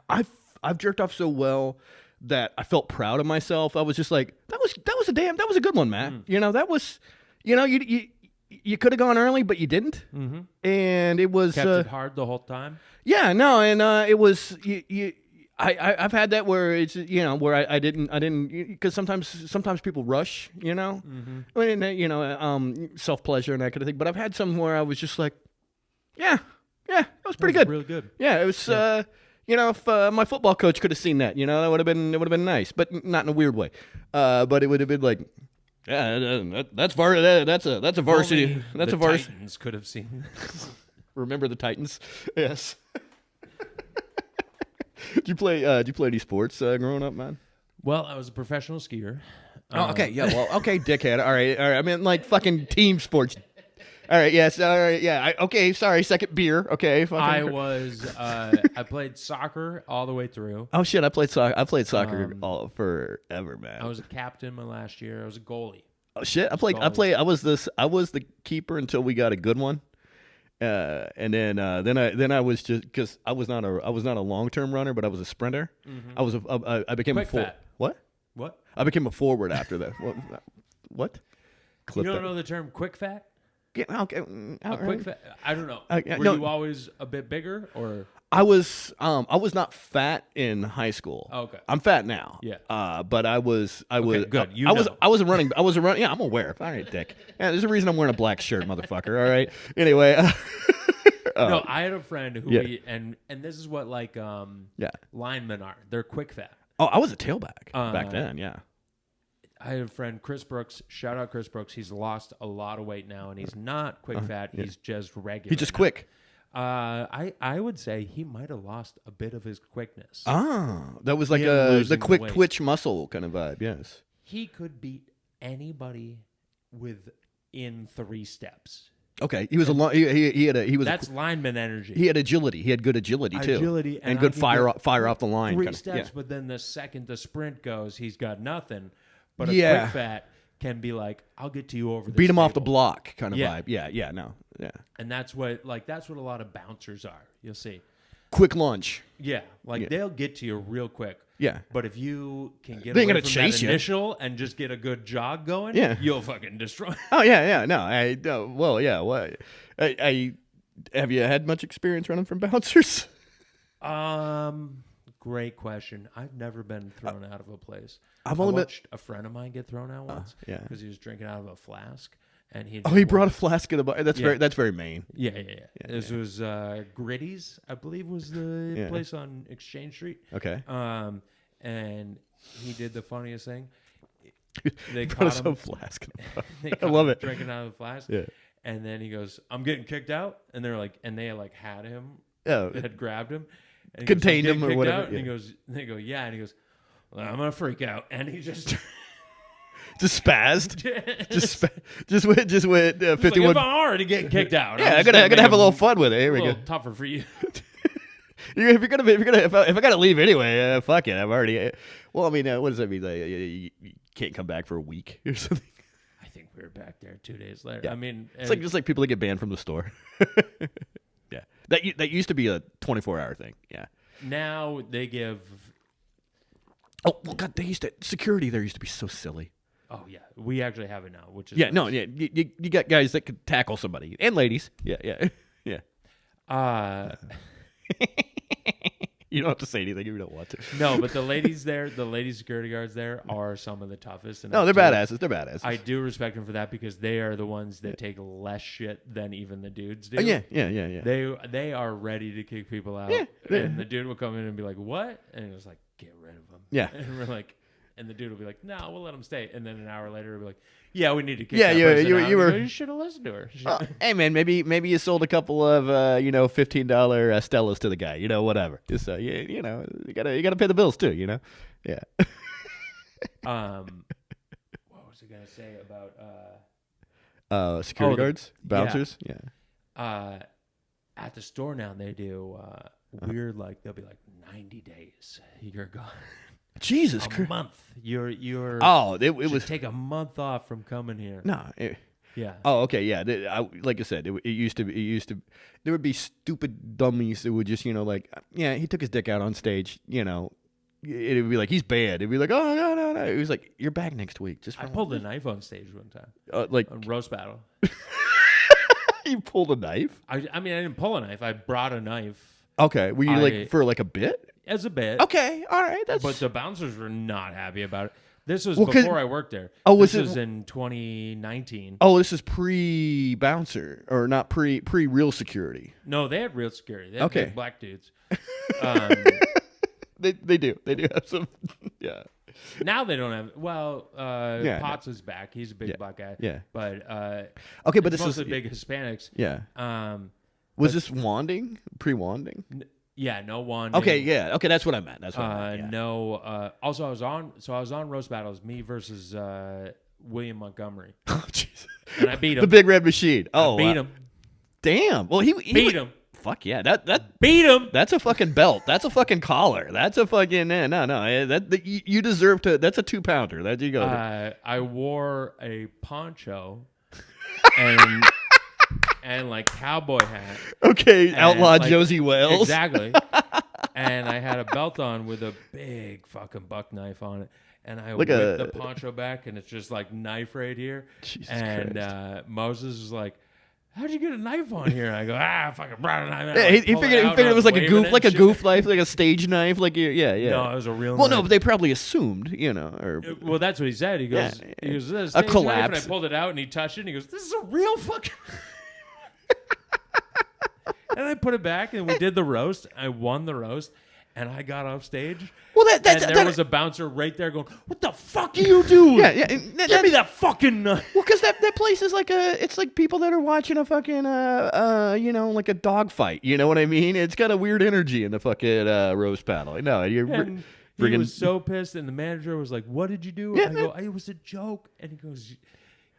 I've jerked off so well that I felt proud of myself. I was just like, that was a good one, Matt. That was, you could have gone early, but you didn't. Mm-hmm. And it was kept it hard the whole time. Yeah, no, and it was I've had that where it's where I didn't because sometimes people rush, and self pleasure and that kind of thing. But I've had some where I was just like, yeah, it was pretty good, really good. Yeah, it was. Yeah. If my football coach could have seen that, that would have been nice, but not in a weird way. But it would have been like, yeah, that's varsity. That's a varsity. Titans could have seen. Remember the Titans? Yes. Did you play any sports growing up, man? Well, I was a professional skier. Oh, okay. Yeah. Well, okay, dickhead. All right. I mean, like fucking team sports. All right. Yes. All right. Yeah. Okay. Sorry. Second beer. Okay. I played soccer all the way through. Oh shit! I played soccer all forever, man. I was a captain my last year. I was a goalie. Oh shit! I was the keeper until we got a good one, and then I was just because I was not a long-term runner, but I was a sprinter. Mm-hmm. I became quick a fat. What? I became a forward after that. What? You don't know the term quick fat? Yeah, okay. Quick fat. I don't know. Were you always a bit bigger, or I was not fat in high school. Okay, I'm fat now. Yeah. But I was good. I was a running. Yeah, I'm aware. All right, Dick. Yeah, there's a reason I'm wearing a black shirt, motherfucker. All right. Anyway. No, I had a friend who and this is what linemen are. They're quick fat. Oh, I was a tailback back then. Yeah. I had a friend, Chris Brooks. Shout out Chris Brooks. He's lost a lot of weight now, and he's not quick fat. He's just regular. He's just quick. I would say he might have lost a bit of his quickness. Ah, that was like the quick twitch muscle kind of vibe. Yes. He could beat anybody within 3 steps. Okay, he was That's lineman energy. He had agility. He had good agility too. And good fire off the line. 3 steps, but then the second the sprint goes, he's got nothing. But a quick fat can be like, I'll get to you over. Beat him off the block kind of vibe. Yeah. No. Yeah. And that's what a lot of bouncers are. You'll see. Quick lunch. Yeah, they'll get to you real quick. Yeah. But if you can get away from chase that initial and just get a good jog going, you'll fucking destroy. Oh yeah. No, well, yeah. What? I have you had much experience running from bouncers? Great question. I've never been thrown out of a place. I watched a friend of mine get thrown out once. Because he was drinking out of a flask. And he brought a flask in the bar. That's very Maine. Yeah. This was Gritty's, I believe, was the place on Exchange Street. Okay. And he did the funniest thing. They brought him a flask in the bar. I love it. Drinking out of the flask. Yeah. And then he goes, "I'm getting kicked out." And they're like, and they had him. Yeah. Had grabbed him. And contained him or whatever. And they go, yeah. And he goes, well, I'm gonna freak out. And he just just spazzed. just went 51. Like, if I'm already getting kicked out, yeah, I'm gonna have a little fun with it. Here we go. Tougher for you. If I gotta leave anyway, fuck it. I've already. Well, I mean, what does that mean? Like, you can't come back for a week or something. I think we were back there 2 days later. Yeah. I mean, it's just like people that get banned from the store. Yeah, that used to be a 24-hour thing. Yeah. Now they give. Oh well, God! Security there used to be so silly. Oh yeah, we actually have it now, which is You got guys that could tackle somebody and ladies. Yeah. You don't have to say anything if you don't want to. No, but the ladies there, the lady security guards there are some of the toughest. And No, they're badasses. They're badasses. I do respect them for that because they are the ones that take less shit than even the dudes do. Yeah. They are ready to kick people out. Yeah. And the dude will come in and be like, "What?" And he was like, "Get rid of them." Yeah. And we're like, and the dude will be like, "No, we'll let him stay." And then an hour later, he'll be like, "Yeah, we need to kick that person out." You should have listened to her. Hey man, maybe you sold a couple of $15 Stellas to the guy, whatever. Just you gotta pay the bills too, Yeah. What was I gonna say about security guards, bouncers, at the store now they do weird, like they'll be like 90 days you're gone. Jesus a Christ. month. You're it was take a month off from coming here. No. Yeah. Oh, okay, yeah. Like I said, it used to there would be stupid dummies that would just, he took his dick out on stage, it would be like, he's bad. It'd be like, oh, no. It was like, you're back next week. I pulled a knife on stage one time. On roast battle. You pulled a knife? I mean, I didn't pull a knife. I brought a knife. Okay. Were you for like a bit? As a bit. Okay. All right. But the bouncers were not happy about it. This was before I worked there. This was in 2019. Oh, this is pre-bouncer or not pre-real security. No, they had real security. They had big black dudes. They do have some. Yeah. Now they don't have. Well, Potts is back. He's a big black guy. Yeah. But okay, but this is mostly big Hispanics. Yeah. Was this wanding? Pre-wanding? Yeah, no wanding. Okay, yeah. Okay, that's what I meant. No. Also, I was on roast battles. Me versus William Montgomery. Oh, Jesus. And I beat him. The Big Red Machine. Oh, I beat him. Damn. Well, he beat him. Fuck yeah. That beat him. That's a fucking belt. That's a fucking collar. That's a fucking no. You deserve to. That's a 2-pounder. That you go. I wore a poncho and like cowboy hat. Okay, outlaw Josie Wales. Exactly. And I had a belt on with a big fucking buck knife on it. And I whipped the poncho back, and it's just like knife right here. Jesus and Christ. Moses was like, "How'd you get a knife on here?" And I go, fucking brought a knife. Yeah, he figured it was like a goof knife, like a stage knife, like yeah. No, it was a real. Well, knife. no, but they probably assumed, Well, that's what he said. He goes, "This is a stage collapse." knife," and I pulled it out, and he touched it, and he goes, "This is a real fucking." And I put it back, and we did the roast. I won the roast, and I got off stage. Well, there was a bouncer right there going, "What the fuck are you doing? Yeah. Give me that fucking knife." Well, because that place is it's like people that are watching a fucking like a dog fight. You know what I mean? It's got a weird energy in the fucking roast battle. No, he was so pissed, and the manager was like, "What did you do?" Yeah, I go, "It was a joke," and he goes,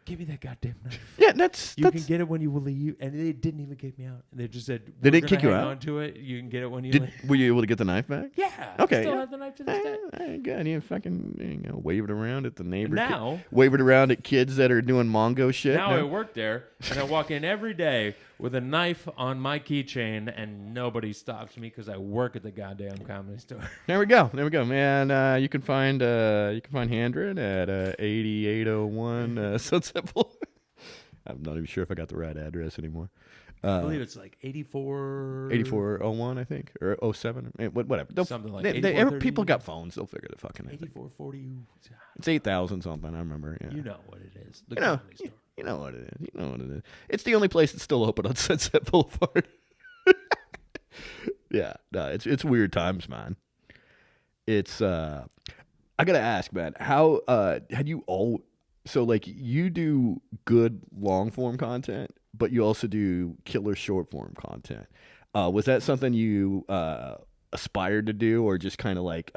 "Give me that goddamn knife." Yeah, you can get it when you leave, and they didn't even kick me out. They just said, "They didn't kick you out onto it. You can get it when you leave." Were you able to get the knife back? Yeah. Okay. I still have the knife to this day. Good. You fucking wave it around at the neighbor. Now, wave it around at kids that are doing Mongo shit. Now I work there, and I walk in every day with a knife on my keychain, and nobody stops me because I work at the goddamn comedy store. There we go, man. You can find Handren at 8801 Sunset Boulevard. I'm not even sure if I got the right address anymore. I believe it's like 8401, I think, or 07, whatever. Something like people got phones; they'll figure the fucking 8440. It's 8,000 something. I remember. Yeah. You know what it is. The comedy store. You know what it is. It's the only place that's still open on Sunset Boulevard. Yeah, no, it's weird times, man. It's I gotta ask, man, how had you all? So, like, you do good long-form content, but you also do killer short-form content. Was that something you aspired to do, or just kind of like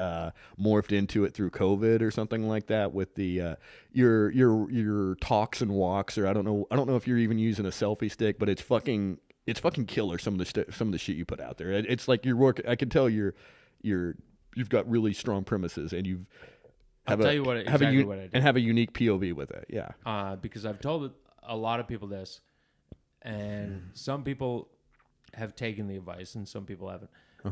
morphed into it through COVID or something like that with the your talks and walks? Or I don't know if you're even using a selfie stick, but it's fucking killer. Some of the shit you put out there. It's like your work. I can tell you've got really strong premises, and I'll tell you what I do. And have a unique POV with it, yeah. Because I've told a lot of people this, and some people have taken the advice, and some people haven't.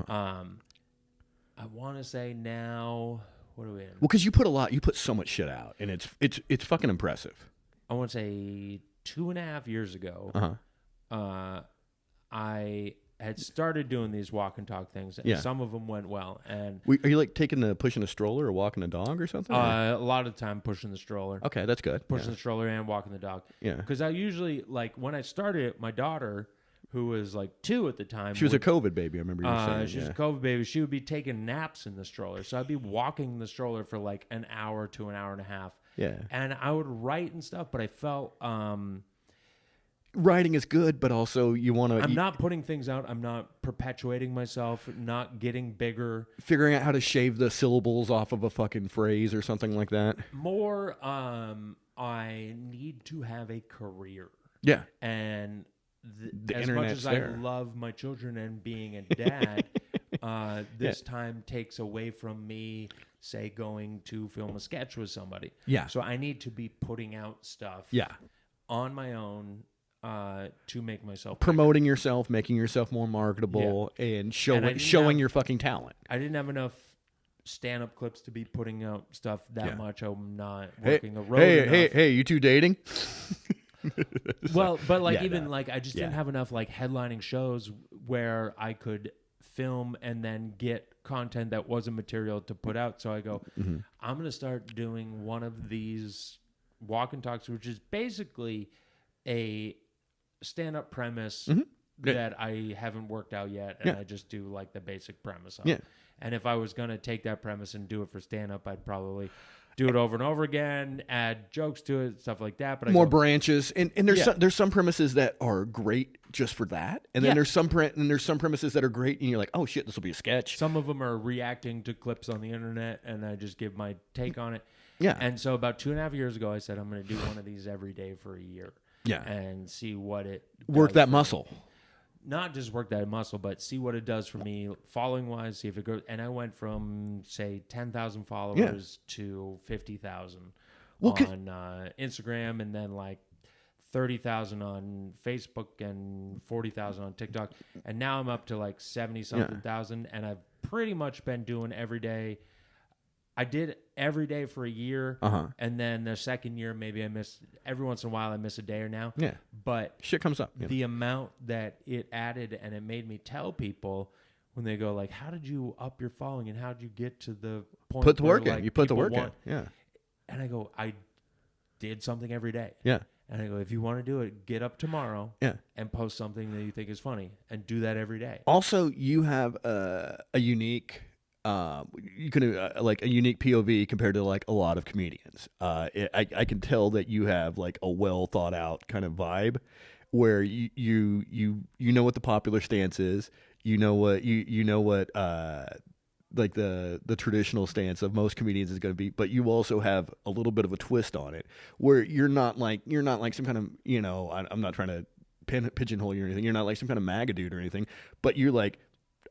I want to say now, what are we in? Well, because you put so much shit out, and it's fucking impressive. I want to say 2.5 years ago, I had started doing these walk and talk things. And some of them went well. And are you like pushing a stroller or walking a dog or something? A lot of the time pushing the stroller. Okay, that's good. Pushing the stroller and walking the dog. Yeah. Because I usually, like, when I started, my daughter, who was like 2 at the time. She was a COVID baby, I remember you saying. She was a COVID baby. She would be taking naps in the stroller. So I'd be walking the stroller for like an hour to an hour and a half. Yeah. And I would write and stuff, but I felt... writing is good, but also you want to... I'm not putting things out. I'm not perpetuating myself, not getting bigger. Figuring out how to shave the syllables off of a fucking phrase or something like that. More, I need to have a career. Yeah. And the as much as there. I love my children and being a dad, this time takes away from me, say, going to film a sketch with somebody. Yeah. So I need to be putting out stuff on my own to make myself promoting yourself, making yourself more marketable, and showing your fucking talent. I didn't have enough stand-up clips to be putting out stuff that much. I'm not working a road enough. Hey, you two dating? Well, but like like I just didn't have enough like headlining shows where I could film and then get content that wasn't material to put out. So I go, I'm going to start doing one of these walk and talks, which is basically a stand-up premise that I haven't worked out yet, and I just do like the basic premise of it. And if I was going to take that premise and do it for stand-up, I'd probably do it over and over again, add jokes to it, stuff like that. But more branches, and there's some premises that are great just for that, and then there's some premises that are great, and you're like, oh shit, this will be a sketch. Some of them are reacting to clips on the internet, and I just give my take on it. Yeah. And so about 2.5 years ago, I said I'm going to do one of these every day for a year. Yeah. And see what it work that muscle. Not just work that muscle, but see what it does for me following wise, see if it goes. And I went from say 10,000 followers to 50,000 on Instagram, and then like 30,000 on Facebook and 40,000 on TikTok. And now I'm up to like 70 something thousand, and I've pretty much been doing every day. I did every day for a year, and then the second year, maybe I miss every once in a while. I miss a day or now. Yeah, but shit comes up. The amount that it added, and it made me tell people when they go like, "How did you up your following, and how did you get to the point?" Put the where, work in. Like, you put the work in. Yeah. And I go, I did something every day. Yeah. And I go, if you want to do it, get up tomorrow. And post something that you think is funny, and do that every day. Also, you have a unique. You can like a unique POV compared to like a lot of comedians. I can tell that you have like a well thought out kind of vibe, where you know what the popular stance is. You know what like the traditional stance of most comedians is going to be, but you also have a little bit of a twist on it, where you're not like some kind of I'm not trying to pigeonhole you or anything. You're not like some kind of MAGA dude or anything, but you're like,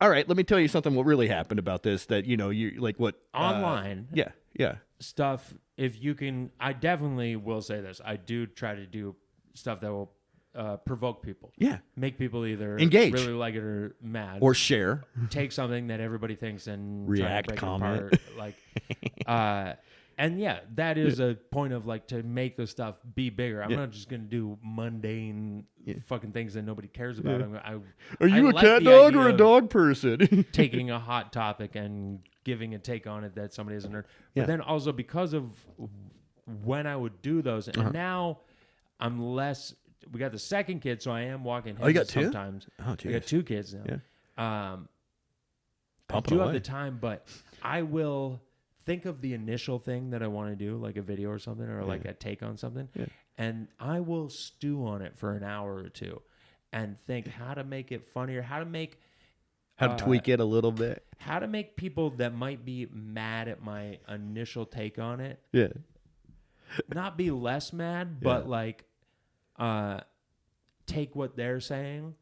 all right, let me tell you something. What really happened about this? That you like what online? Yeah. Stuff. If you can, I definitely will say this. I do try to do stuff that will provoke people. Yeah, make people either engage, really like it, or mad, or share. Take something that everybody thinks and react, try to break comment, it apart. Like, and that is a point of like to make the stuff be bigger. I'm not just gonna do mundane fucking things that nobody cares about. Are you a cat dog or a dog person? Taking a hot topic and giving a take on it that somebody hasn't heard. But then also because of when I would do those, and now I'm less. We got the second kid, so I am walking him sometimes. Oh, geez. I got 2 kids now. Yeah. I do have the time, but I will think of the initial thing that I want to do, like a video or something, or like a take on something, and I will stew on it for an hour or 2 and think how to make it funnier, how to tweak it a little bit, how to make people that might be mad at my initial take on it not be less mad, but like take what they're saying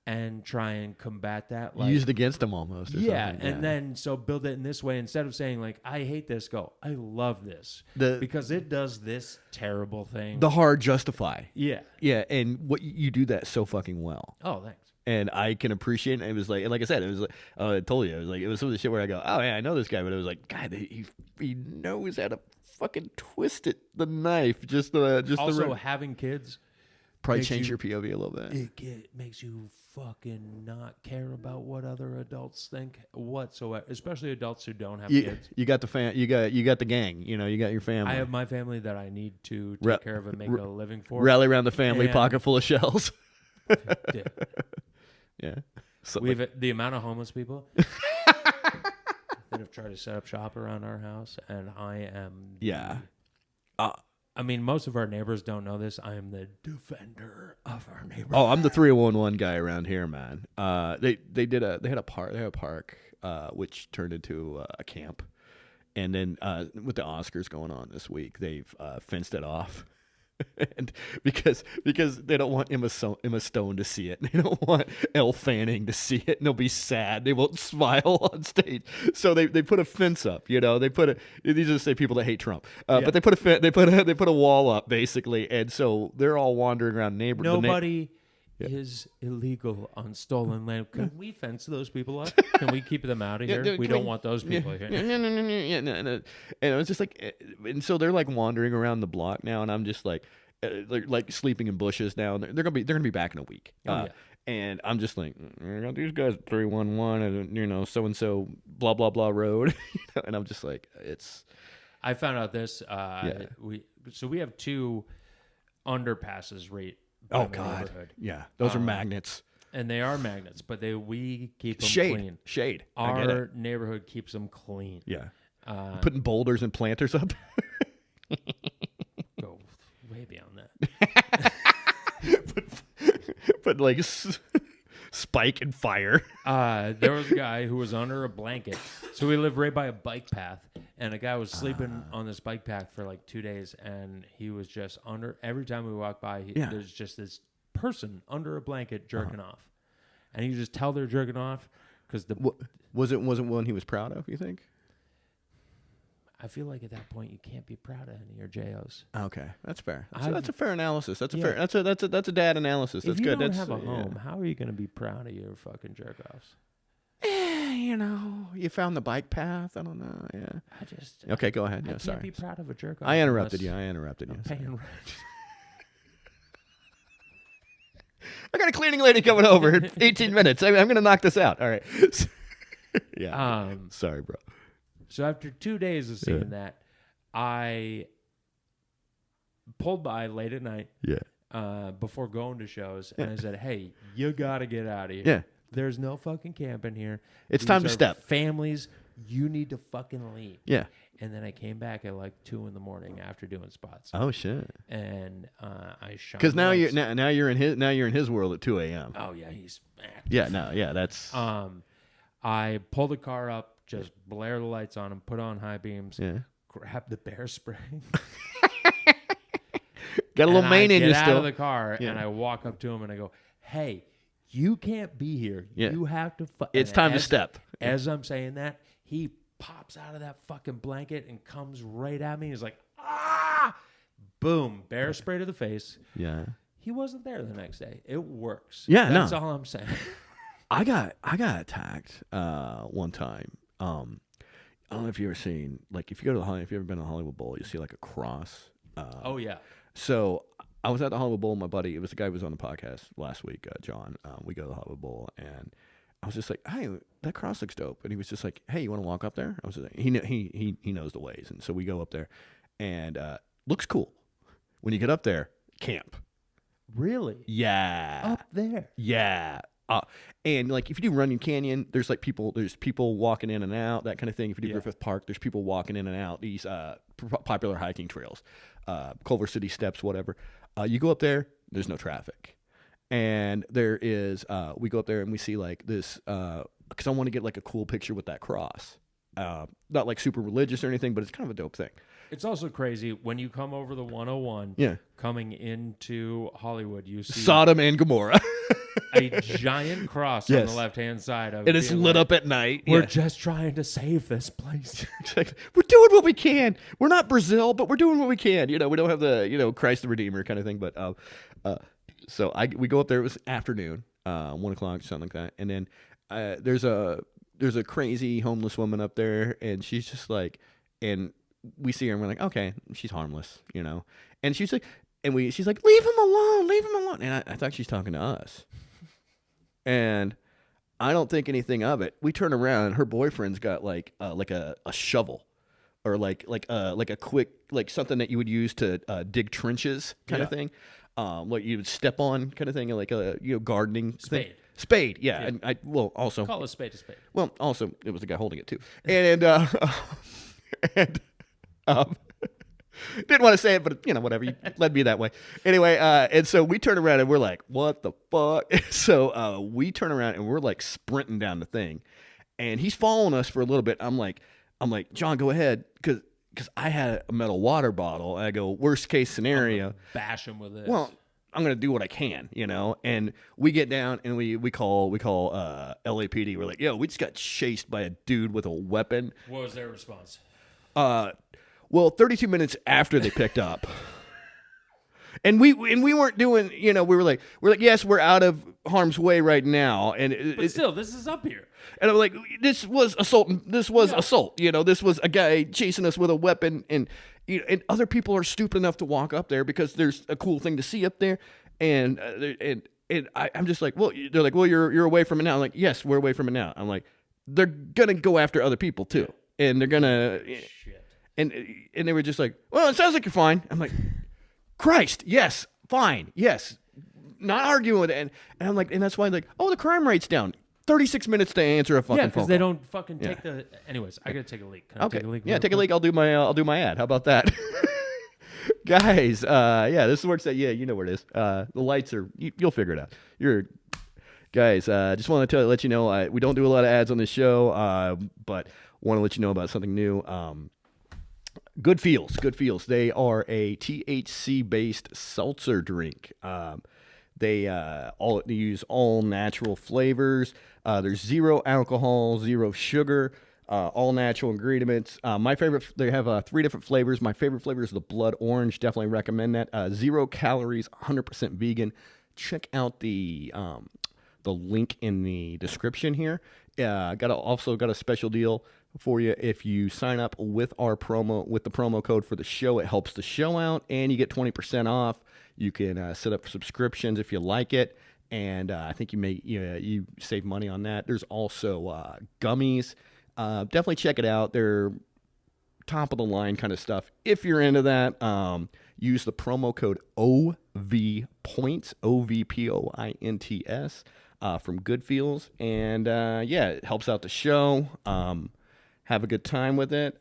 and try and combat that. Like, use it against them almost. Or something. And then so build it in this way. Instead of saying like, I hate this, go, I love this. Because it does this terrible thing. The hard justify. Yeah. Yeah, and what you do that so fucking well. Oh, thanks. And I can appreciate it. It was like I said, it was like, I told you, it was some of the shit where I go, oh yeah, I know this guy, but it was like, God, he knows how to fucking twist it, the knife, just also the having kids Probably change your POV a little bit. It makes you fucking not care about what other adults think whatsoever, especially adults who don't have kids. You got the you got the gang. You got your family. I have my family that I need to take care of and make a living for. Rally around the family, pocket full of shells. Yeah. So we have the amount of homeless people that have tried to set up shop around our house, and I am. I mean, most of our neighbors don't know this. I am the defender of our neighborhood. Oh, I'm the 301 guy around here, man. They had a park which turned into a camp, and then with the Oscars going on this week, they've fenced it off. And because they don't want Emma Stone to see it, they don't want Elle Fanning to see it, and they'll be sad. They won't smile on stage, so they put a fence up. These are say people that hate Trump, but they put a wall up basically, and so they're all wandering around Nobody is illegal on stolen land. Can we fence those people up? Can we keep them out of here? We don't want those people here. No. And it was just like, and so they're like wandering around the block now, and I'm just like, they're like sleeping in bushes now. And they're gonna be back in a week. And I'm just like, I got these guys at 311, and so and so blah blah blah road, and I'm just like, it's. I found out this. We have 2 underpasses right. Oh God! Yeah, those are magnets, and they are magnets. But we keep them clean. Shade. Our neighborhood keeps them clean. Yeah, putting boulders and planters up. Go way beyond that. but like spike and fire. There was a guy who was under a blanket. So we live right by a bike path, and a guy was sleeping on this bike path for like 2 days, and he was just under. Every time we walk by, there's just this person under a blanket jerking off, and you just tell they're jerking off because wasn't one he was proud of. You think? I feel like at that point you can't be proud of any of your JOs. Okay, that's fair. That's a fair analysis. That's a dad analysis. That's good. If you don't have a home, how are you going to be proud of your fucking jerk offs? You found the bike path. I don't know. Yeah. Okay, go ahead. I can't be proud of a jerk off. I interrupted you. Paying rent. I got a cleaning lady coming over in 18 minutes. I'm going to knock this out. All right. Yeah. Sorry, bro. So after 2 days of seeing that, I pulled by late at night. Yeah. Before going to shows, and I said, "Hey, you got to get out of here. Yeah. There's no fucking camping here. It's time to step. Families, you need to fucking leave." Yeah. And then I came back at like 2 a.m. after doing spots. Oh shit! And I shot. Because now you're in his world at 2 a.m. Oh yeah, he's active. Yeah, no, yeah, that's. I pull the car up, just blare the lights on him, put on high beams, grab the bear spray. Got a little Maine in you still. I get out of the car and I walk up to him and I go, "Hey, you can't be here. Yeah. You have to." It's time to step. As I'm saying that, he pops out of that fucking blanket and comes right at me. He's like, "Ah!" Boom, bear spray to the face. Yeah. He wasn't there the next day. It works. Yeah, that's all I'm saying. I got attacked one time. I don't know if you ever seen, like, if you ever been to the Hollywood Bowl, you see like a cross. Oh yeah. So I was at the Hollywood Bowl. My buddy, it was the guy who was on the podcast last week, John. We go to the Hollywood Bowl, and I was just like, "Hey, that cross looks dope." And he was just like, "Hey, you want to walk up there?" I was like, he knows the ways, and so we go up there, and looks cool. When you get up there, camp. Really? Yeah. Up there. Yeah. And like if you do Runyon Canyon, there's people walking in and out, that kind of thing. If you do Griffith Park, there's people walking in and out these popular hiking trails, Culver City Steps, whatever. You go up there, there's no traffic, and there is. We go up there and we see like this because I want to get like a cool picture with that cross. Not like super religious or anything, but it's kind of a dope thing. It's also crazy when you come over the 101. Yeah. Coming into Hollywood, you see Sodom and Gomorrah. a giant cross on the left-hand side of it. And it's lit up at night. We're just trying to save this place. We're doing what we can. We're not Brazil, but we're doing what we can. We don't have the, Christ the Redeemer kind of thing. But so we go up there. It was afternoon, 1 o'clock, something like that. And then there's a crazy homeless woman up there, and she's just like, and we see her and we're like, okay, she's harmless, And she's like, she's like, leave him alone, leave him alone. And I thought she's talking to us. And I don't think anything of it. We turn around and her boyfriend's got like a shovel or like a quick, like something that you would use to dig trenches kind of thing. Like you would step on kind of thing, like a gardening thing. Spade, yeah. And I also call a spade a spade. Well, also it was the guy holding it too. And didn't want to say it, but whatever. You led me that way. Anyway, and so we turn around and we're like, what the fuck? So we turn around and we're like sprinting down the thing, and he's following us for a little bit. I'm like, John, go ahead, because I had a metal water bottle. And I go, worst case scenario, bash him with it. Well, I'm gonna do what I can, And we get down and we call LAPD. We're like, yo, we just got chased by a dude with a weapon. What was their response? Well, 32 minutes after they picked up. And we weren't doing, we were like, yes, we're out of harm's way right now. But still, this is up here. And I'm like, this was assault. This was assault. This was a guy chasing us with a weapon. And other people are stupid enough to walk up there because there's a cool thing to see up there. And I'm just like, well, they're like, well, you're away from it now. I'm like, yes, we're away from it now. I'm like, they're going to go after other people too. And they're going to. Shit. And they were just like, well, it sounds like you're fine. I'm like, Christ, yes, fine, yes. Not arguing with it. And I'm like, and that's why I'm like, oh, the crime rate's down. 36 minutes to answer a fucking phone call. because they don't fucking take the... Anyways, I got to take a leak. Can I take a leak? Yeah, take a leak. I'll do my ad. How about that? Guys, this works out. Yeah, you know where it is. The lights are... You'll figure it out. Guys, just want to let you know, we don't do a lot of ads on this show, but want to let you know about something new. Good Feels. They are a THC-based seltzer drink. They use all natural flavors. There's 0 alcohol, 0 sugar, all natural ingredients. My favorite, they have 3 different flavors. My favorite flavor is the blood orange. Definitely recommend that. 0 calories, 100% vegan. Check out the link in the description here. Also got a special deal for you. If you sign up with the promo code for the show, it helps the show out, and you get 20% off. You can set up subscriptions if you like it, and I think you save money on that. There's also gummies. Definitely check it out. They're top of the line kind of stuff. If you're into that, use the promo code OVPOINTS, OVPOINTS, from Good Feels, and it helps out the show. Have a good time with it.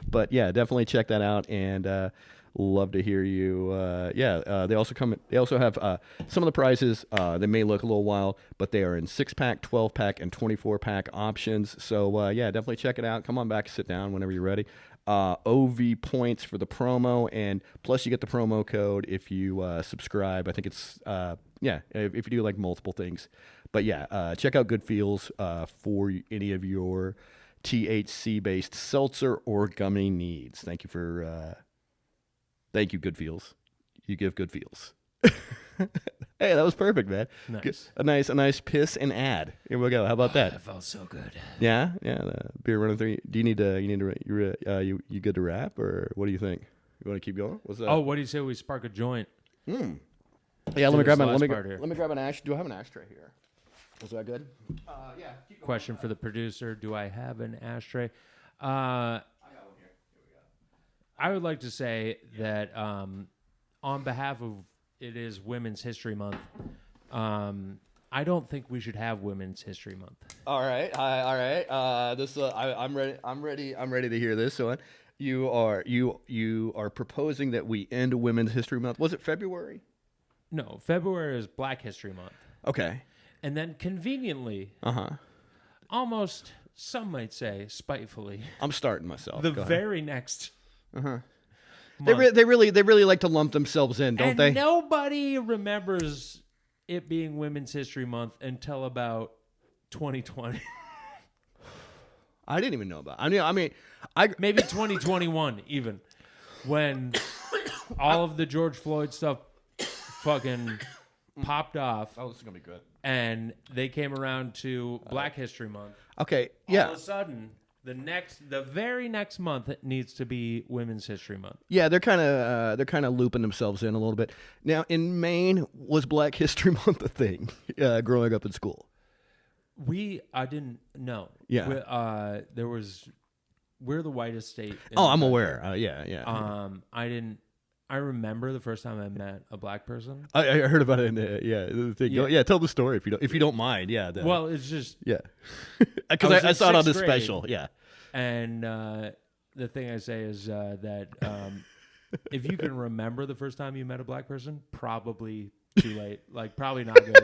But definitely check that out, and love to hear you. They also have some of the prices. They may look a little wild, but they are in 6-pack, 12-pack, and 24-pack options. So definitely check it out. Come on back and sit down whenever you're ready. OV points for the promo, and plus you get the promo code if you subscribe. I think it's if you do like multiple things. But check out Good Feels for any of your THC-based seltzer or gummy needs. Thank you, Good Feels. You give good feels. Hey, that was perfect, man. Nice. A nice piss and ad. Here we go. How about that? That felt so good. Yeah. The beer running through. Do you good to rap, or what do you think? You want to keep going? What's that? Oh, what do you say we spark a joint? Yeah, let me grab an ash. Do I have an ashtray here? Was that good? Keep going. Question for the producer: do I have an ashtray? I got one here. Here we go. I would like to say that on behalf of it is Women's History Month. I don't think we should have Women's History Month. All right. I'm ready. I'm ready to hear this one. You are proposing that we end Women's History Month. Was it February? No, February is Black History Month. Okay. And then conveniently, almost some might say spitefully, I'm starting myself. The very next. They really like to lump themselves in, don't they? Nobody remembers it being Women's History Month until about 2020. I didn't even know about it. I mean, maybe 2021 even, when all of the George Floyd stuff fucking popped off. Oh, this is gonna be good. And they came around to Black History Month. Okay, yeah. All of a sudden, The very next month it needs to be Women's History Month. Yeah, they're kind of looping themselves in a little bit. Now, in Maine, was Black History Month a thing growing up in school? I didn't know. Yeah. We're the whitest state. I'm aware. Yeah. I remember the first time I met a black person. I heard about it in the thing. Yeah, tell the story if you don't mind. Yeah. Well, it's just because I saw it on this grade, special. Yeah. And the thing I say is that if you can remember the first time you met a black person, probably too late. Like probably not good.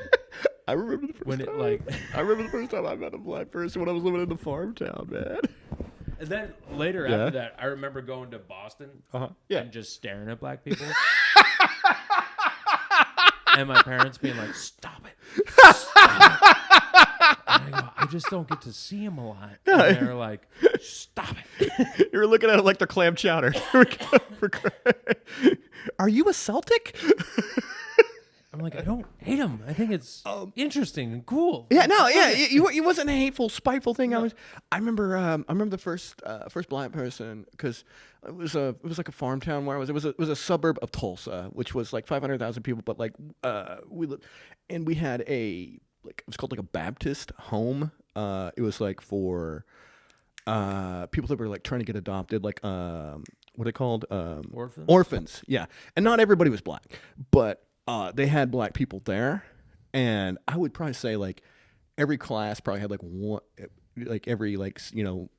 I remember the first time I met a black person when I was living in the farm town, man. And then later after that, I remember going to Boston and just staring at black people. And my parents being like, stop it. Stop it. And I go, I just don't get to see them a lot. And they're like, stop it. You were looking at it like they're clam chowder. Are you a Celtic? I'm like, I don't hate them. I think it's interesting and cool. Yeah, no, yeah, it wasn't a hateful, spiteful thing. No. I remember the first black person because it was like a farm town where I was. It was a suburb of Tulsa, which was like 500,000 people, but like we lived, and we had it was called like a Baptist home. It was like for people that were like trying to get adopted, like what are they called? Orphans. Orphans, yeah, and not everybody was black, but. They had black people there, and I would probably say like every class probably had like one, like every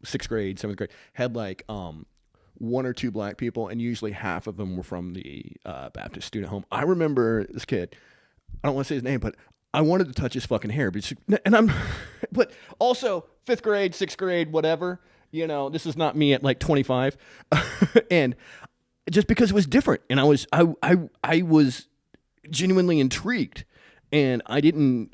sixth grade, seventh grade had like one or two black people, and usually half of them were from the Baptist student home. I remember this kid. I don't want to say his name, but I wanted to touch his fucking hair, but also fifth grade, sixth grade, whatever. This is not me at like 25, and just because it was different, and I was genuinely intrigued, and I didn't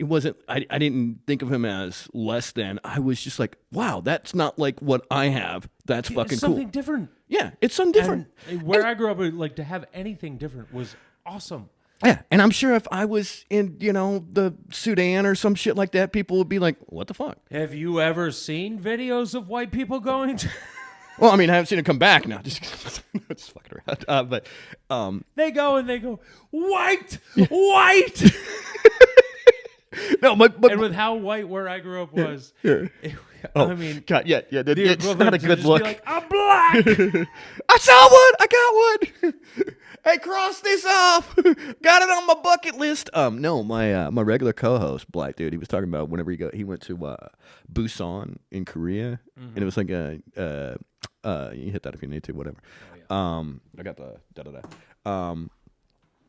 think of him as less than. I was just like, wow, that's not like what I have. That's fucking it's something different. Yeah, it's something different. And where I grew up, like to have anything different was awesome. Yeah, and I'm sure if I was in, the Sudan or some shit like that, people would be like, what the fuck? Have you ever seen videos of white people going to... Well, I mean, I haven't seen it come back now. Just fucking around. But they go, white. No, but and with how white where I grew up was, I mean, God, yeah, it's not a good look. Be like, I'm black. I saw one. I got one. Hey, cross this off. Got it on my bucket list. No, my regular co-host, black dude, he was talking about whenever he went to Busan in Korea, and it was like you hit that if you need to, whatever. Oh, yeah. I got the da-da-da.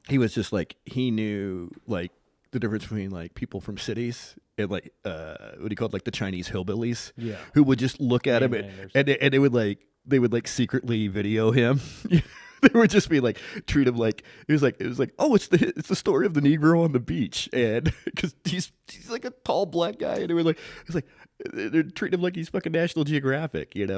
He was just like, he knew like the difference between like people from cities and like what do you call it, like the Chinese hillbillies, who would just look at him and they would like secretly video him. They would just be like, treat him like it was like oh, it's the story of the Negro on the beach, and because he's like a tall black guy, and they're treating him like he's fucking National Geographic, And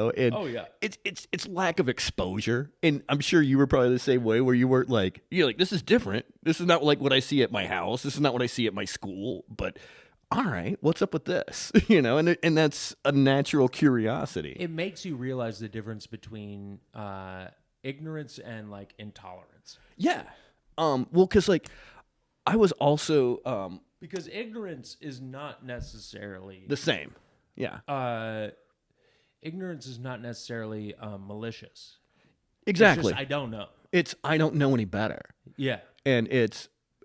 it's lack of exposure, and I'm sure you were probably the same way, where you weren't like, you're like, this is different. This is not like what I see at my house. This is not what I see at my school. But all right, what's up with this? And that's a natural curiosity. It makes you realize the difference between ignorance and like intolerance. Yeah. Well, because like I was also because ignorance is not necessarily the same. Yeah. Ignorance is not necessarily malicious. Exactly. It's just, I don't know. It's I don't know any better. Yeah. And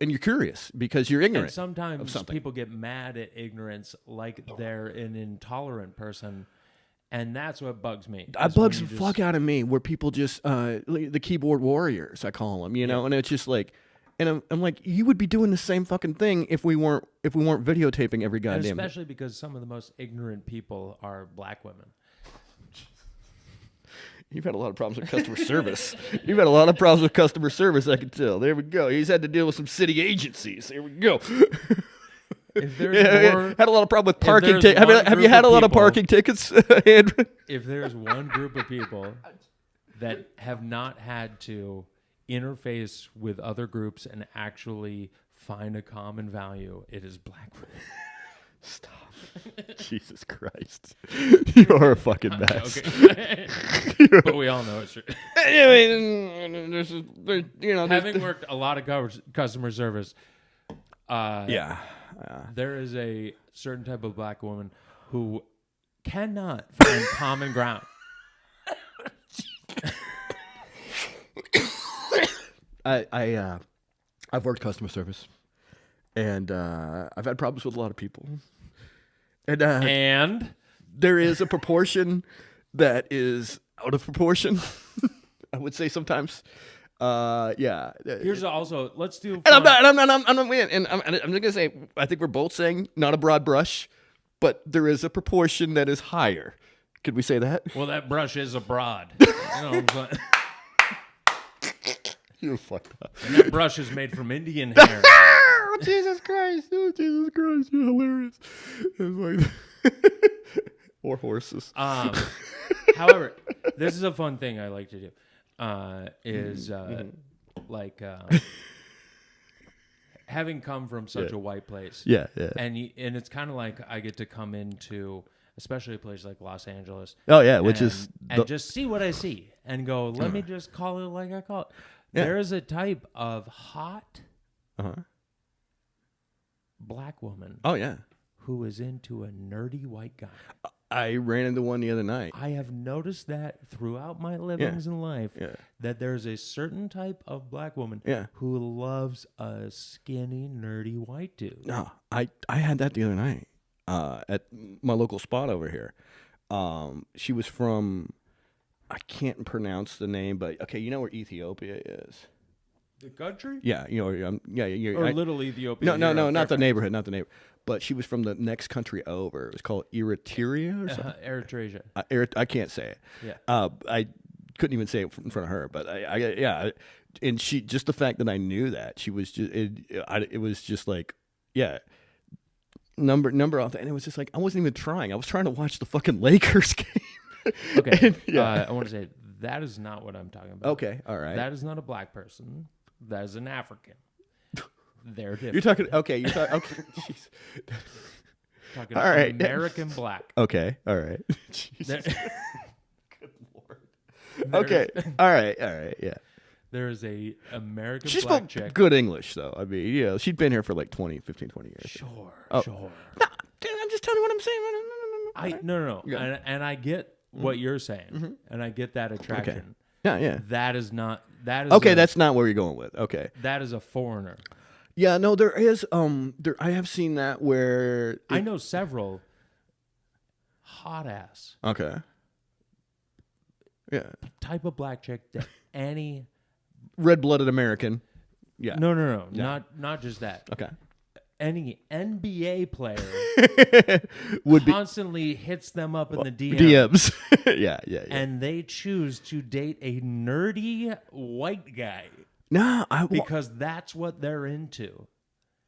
you're curious because you're ignorant. And sometimes people get mad at ignorance like they're an intolerant person. And that's what bugs me. It bugs the fuck out of me where people just, the keyboard warriors, I call them, and it's just like, and I'm like, you would be doing the same fucking thing if we weren't videotaping every goddamn. And especially because some of the most ignorant people are black women. You've had a lot of problems with customer service. You've had a lot of problems with customer service, I can tell. There we go. He's had to deal with some city agencies. There we go. If there's more, had a lot of problem with parking tickets. Have you had a lot of parking tickets, Handren? If there's one group of people that have not had to interface with other groups and actually find a common value, it is black women. Stop. Jesus Christ. You're a fucking mess. Okay. But we all know it's true. Having worked a lot of customer service, there is a certain type of black woman who cannot find common ground. I've worked customer service, and I've had problems with a lot of people. And there is a proportion that is out of proportion. I would say sometimes. Yeah. Here's also let's do. And I'm just gonna say I think we're both saying not a broad brush, but there is a proportion that is higher. Could we say that? Well, that brush is a broad. You know what I'm saying? You're fucked up. And that brush is made from Indian hair. Oh, Jesus Christ. Oh, Jesus Christ. You're hilarious. It's like or horses. However, this is a fun thing I like to do. Having come from such a white place. Yeah. And it's kind of like I get to come into, especially a place like Los Angeles. Oh, yeah, which is... And just see what I see and go, let me just call it like I call it. Yeah. There is a type of hot black woman. Oh, yeah. Who is into a nerdy white guy. I ran into one the other night. I have noticed that throughout my livings in life, that there's a certain type of black woman who loves a skinny, nerdy white dude. No, I had that the other night at my local spot over here. She was from, I can't pronounce the name, but okay, you know where Ethiopia is? The country? Yeah, you know, or Little Ethiopia. No, not the neighborhood, But she was from the next country over. It was called Eritrea or something. Eritrea. I can't say it. Yeah. I couldn't even say it in front of her. But and she, just the fact that I knew that, she was just it was just like, number off, and it was just like I wasn't even trying. I was trying to watch the fucking Lakers game. Okay. And, I want to say that is not what I'm talking about. Okay. All right. That is not a black person. That is an African. They're different. You're talking. Okay. Jeez. Talking all right. American black. Okay. All right. Jesus. Good Lord. Okay. All right. Yeah. There is a American she black spoke chick. Good English, though. I mean, she'd been here for like 20 years. Sure. No, dude, I'm just telling you what I'm saying. No. Yeah. And I get what you're saying, and I get that attraction. Okay. Yeah. That is okay. That's not where you're going with. Okay. That is a foreigner. Yeah. No, there is. I have seen that where I know several hot ass. Okay. Yeah. Type of black chick that any red-blooded American. Yeah. No. Yeah. Not just that. Okay. Any NBA player would constantly hits them up in the DMs. Yeah. And they choose to date a nerdy white guy. No, because that's what they're into.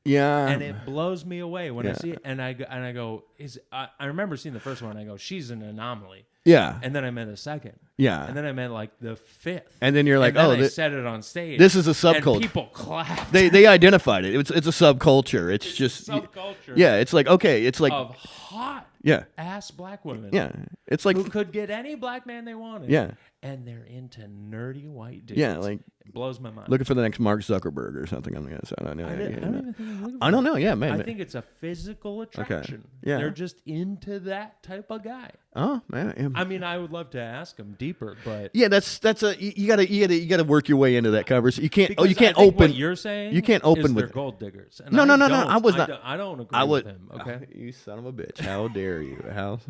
Yeah. And it blows me away when I see it. And I go, I remember seeing the first one. I go, she's an anomaly. Yeah. And then I met the second. Yeah. And then I met like the fifth. And then you're like, I said it on stage. This is a subculture. And people clapped. They identified it. It's a subculture. It's just subculture. Yeah. It's like, okay. It's like of hot ass black women. Yeah. It's like who could get any black man they wanted. Yeah. And they're into nerdy white dudes. Yeah, like it blows my mind. Looking for the next Mark Zuckerberg or something. I guess I don't know. I don't even think I'm looking for I don't know. Yeah, man. I think it's a physical attraction. Okay. Yeah, they're just into that type of guy. Oh man. Yeah. I mean, I would love to ask him deeper, but yeah, that's a you gotta work your way into that conversation. You can't. Because you can't I think open. What you're saying you can't open they're with gold diggers. And no. I was not. I don't agree with him. Okay, you son of a bitch. How dare you? How?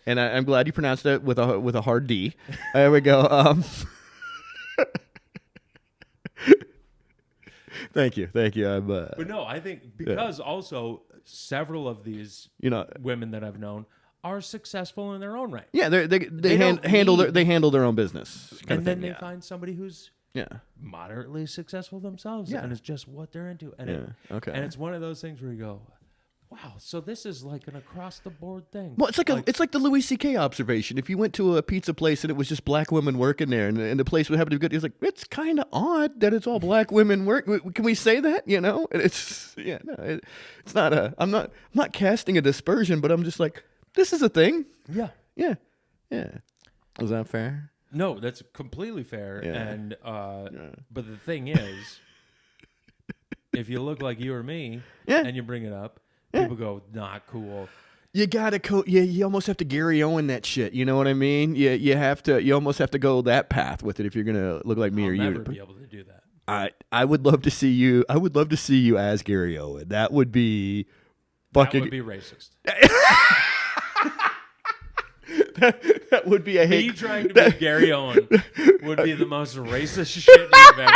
And I'm glad you pronounced it with a hard D. There we go. Thank you. But no, I think because also several of these women that I've known are successful in their own right. Yeah, they handle their own business, and then they find somebody who's Yeah. Moderately successful themselves. Yeah. And it's just what they're into. And Yeah. Okay. And it's one of those things where you go, wow, so this is like an across-the-board thing. Well, it's like the Louis C.K. observation. If you went to a pizza place and it was just black women working there, and the place would happen to be good, it's like, it's kind of odd that it's all black women work. Can we say that? You know, and it's not I'm not casting a dispersion, but I'm just like, This is a thing. Yeah. Yeah. Yeah. Is that fair? No, that's completely fair. Yeah. And but the thing is, if you look like you or me, and you bring it up, people go, "Not cool." You gotta you almost have to Gary Owen that shit. You know what I mean? You almost have to go that path with it if you're gonna look like me or you. I'll never be able to do that. I would love to see you. I would love to see you as Gary Owen. That would be fucking. That would be racist. That would be a hate. Me trying to be Gary Owen would be the most racist shit you've ever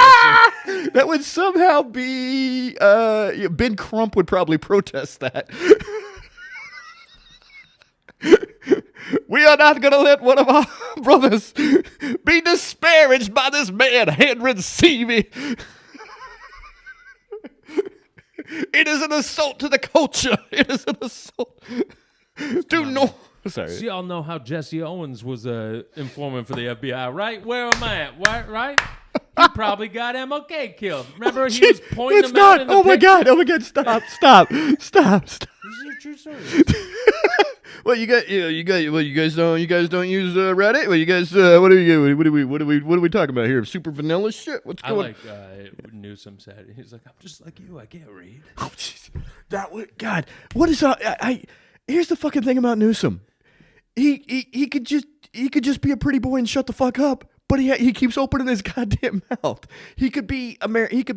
seen. That would somehow be. Ben Crump would probably protest that. We are not going to let one of our brothers be disparaged by this man, Handren Seavey. It is an assault to the culture. It is an assault to no. Sorry. So y'all know how Jesse Owens was a informant for the FBI, right? Where am I at? Right? He probably got MLK killed. Remember, he was pointing him out in the my God! Oh my God! Stop! This is a true story. Well, you guys don't use Reddit. Well, you guys, what are we talking about here? Super vanilla shit. What's going? I like Newsom said. He's like, I'm just like you. I can't read. Oh, jeez. God, what is here's the fucking thing about Newsom. He could just be a pretty boy and shut the fuck up. But he keeps opening his goddamn mouth. He could be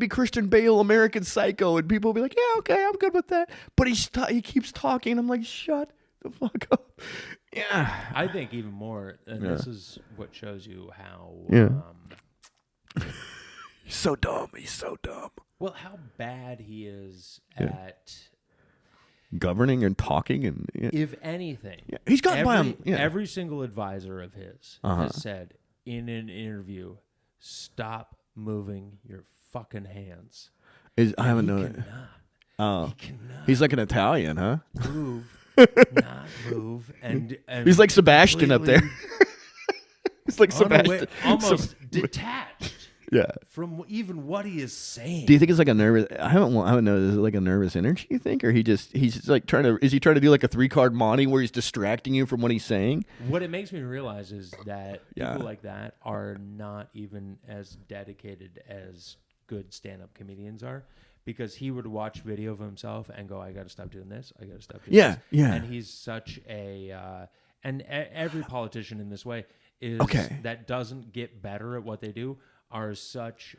Christian Bale, American Psycho, and people will be like, yeah, okay, I'm good with that. But he keeps talking. I'm like, shut the fuck up. Yeah. I think even more, and this is what shows you how. He's so dumb. He's so dumb. Well, how bad he is at governing and talking, and if anything, he's gotten by him. Yeah. Every single advisor of his has said in an interview, "Stop moving your fucking hands." I haven't known it. Oh, he cannot. He's like an Italian, huh? Not move, and he's like Sebastian up there. He's like Sebastian, almost detached. Yeah. From even what he is saying. Do you think it's like a nervous? I haven't known. Is it like a nervous energy? You think, or he's just like trying to? Is he trying to do like a 3-card Monty where he's distracting you from what he's saying? What it makes me realize is that people like that are not even as dedicated as good stand-up comedians are, because he would watch video of himself and go, "I got to stop doing this. I got to stop doing this." Yeah. And he's such a, and every politician in this way is that doesn't get better at what they do. Are such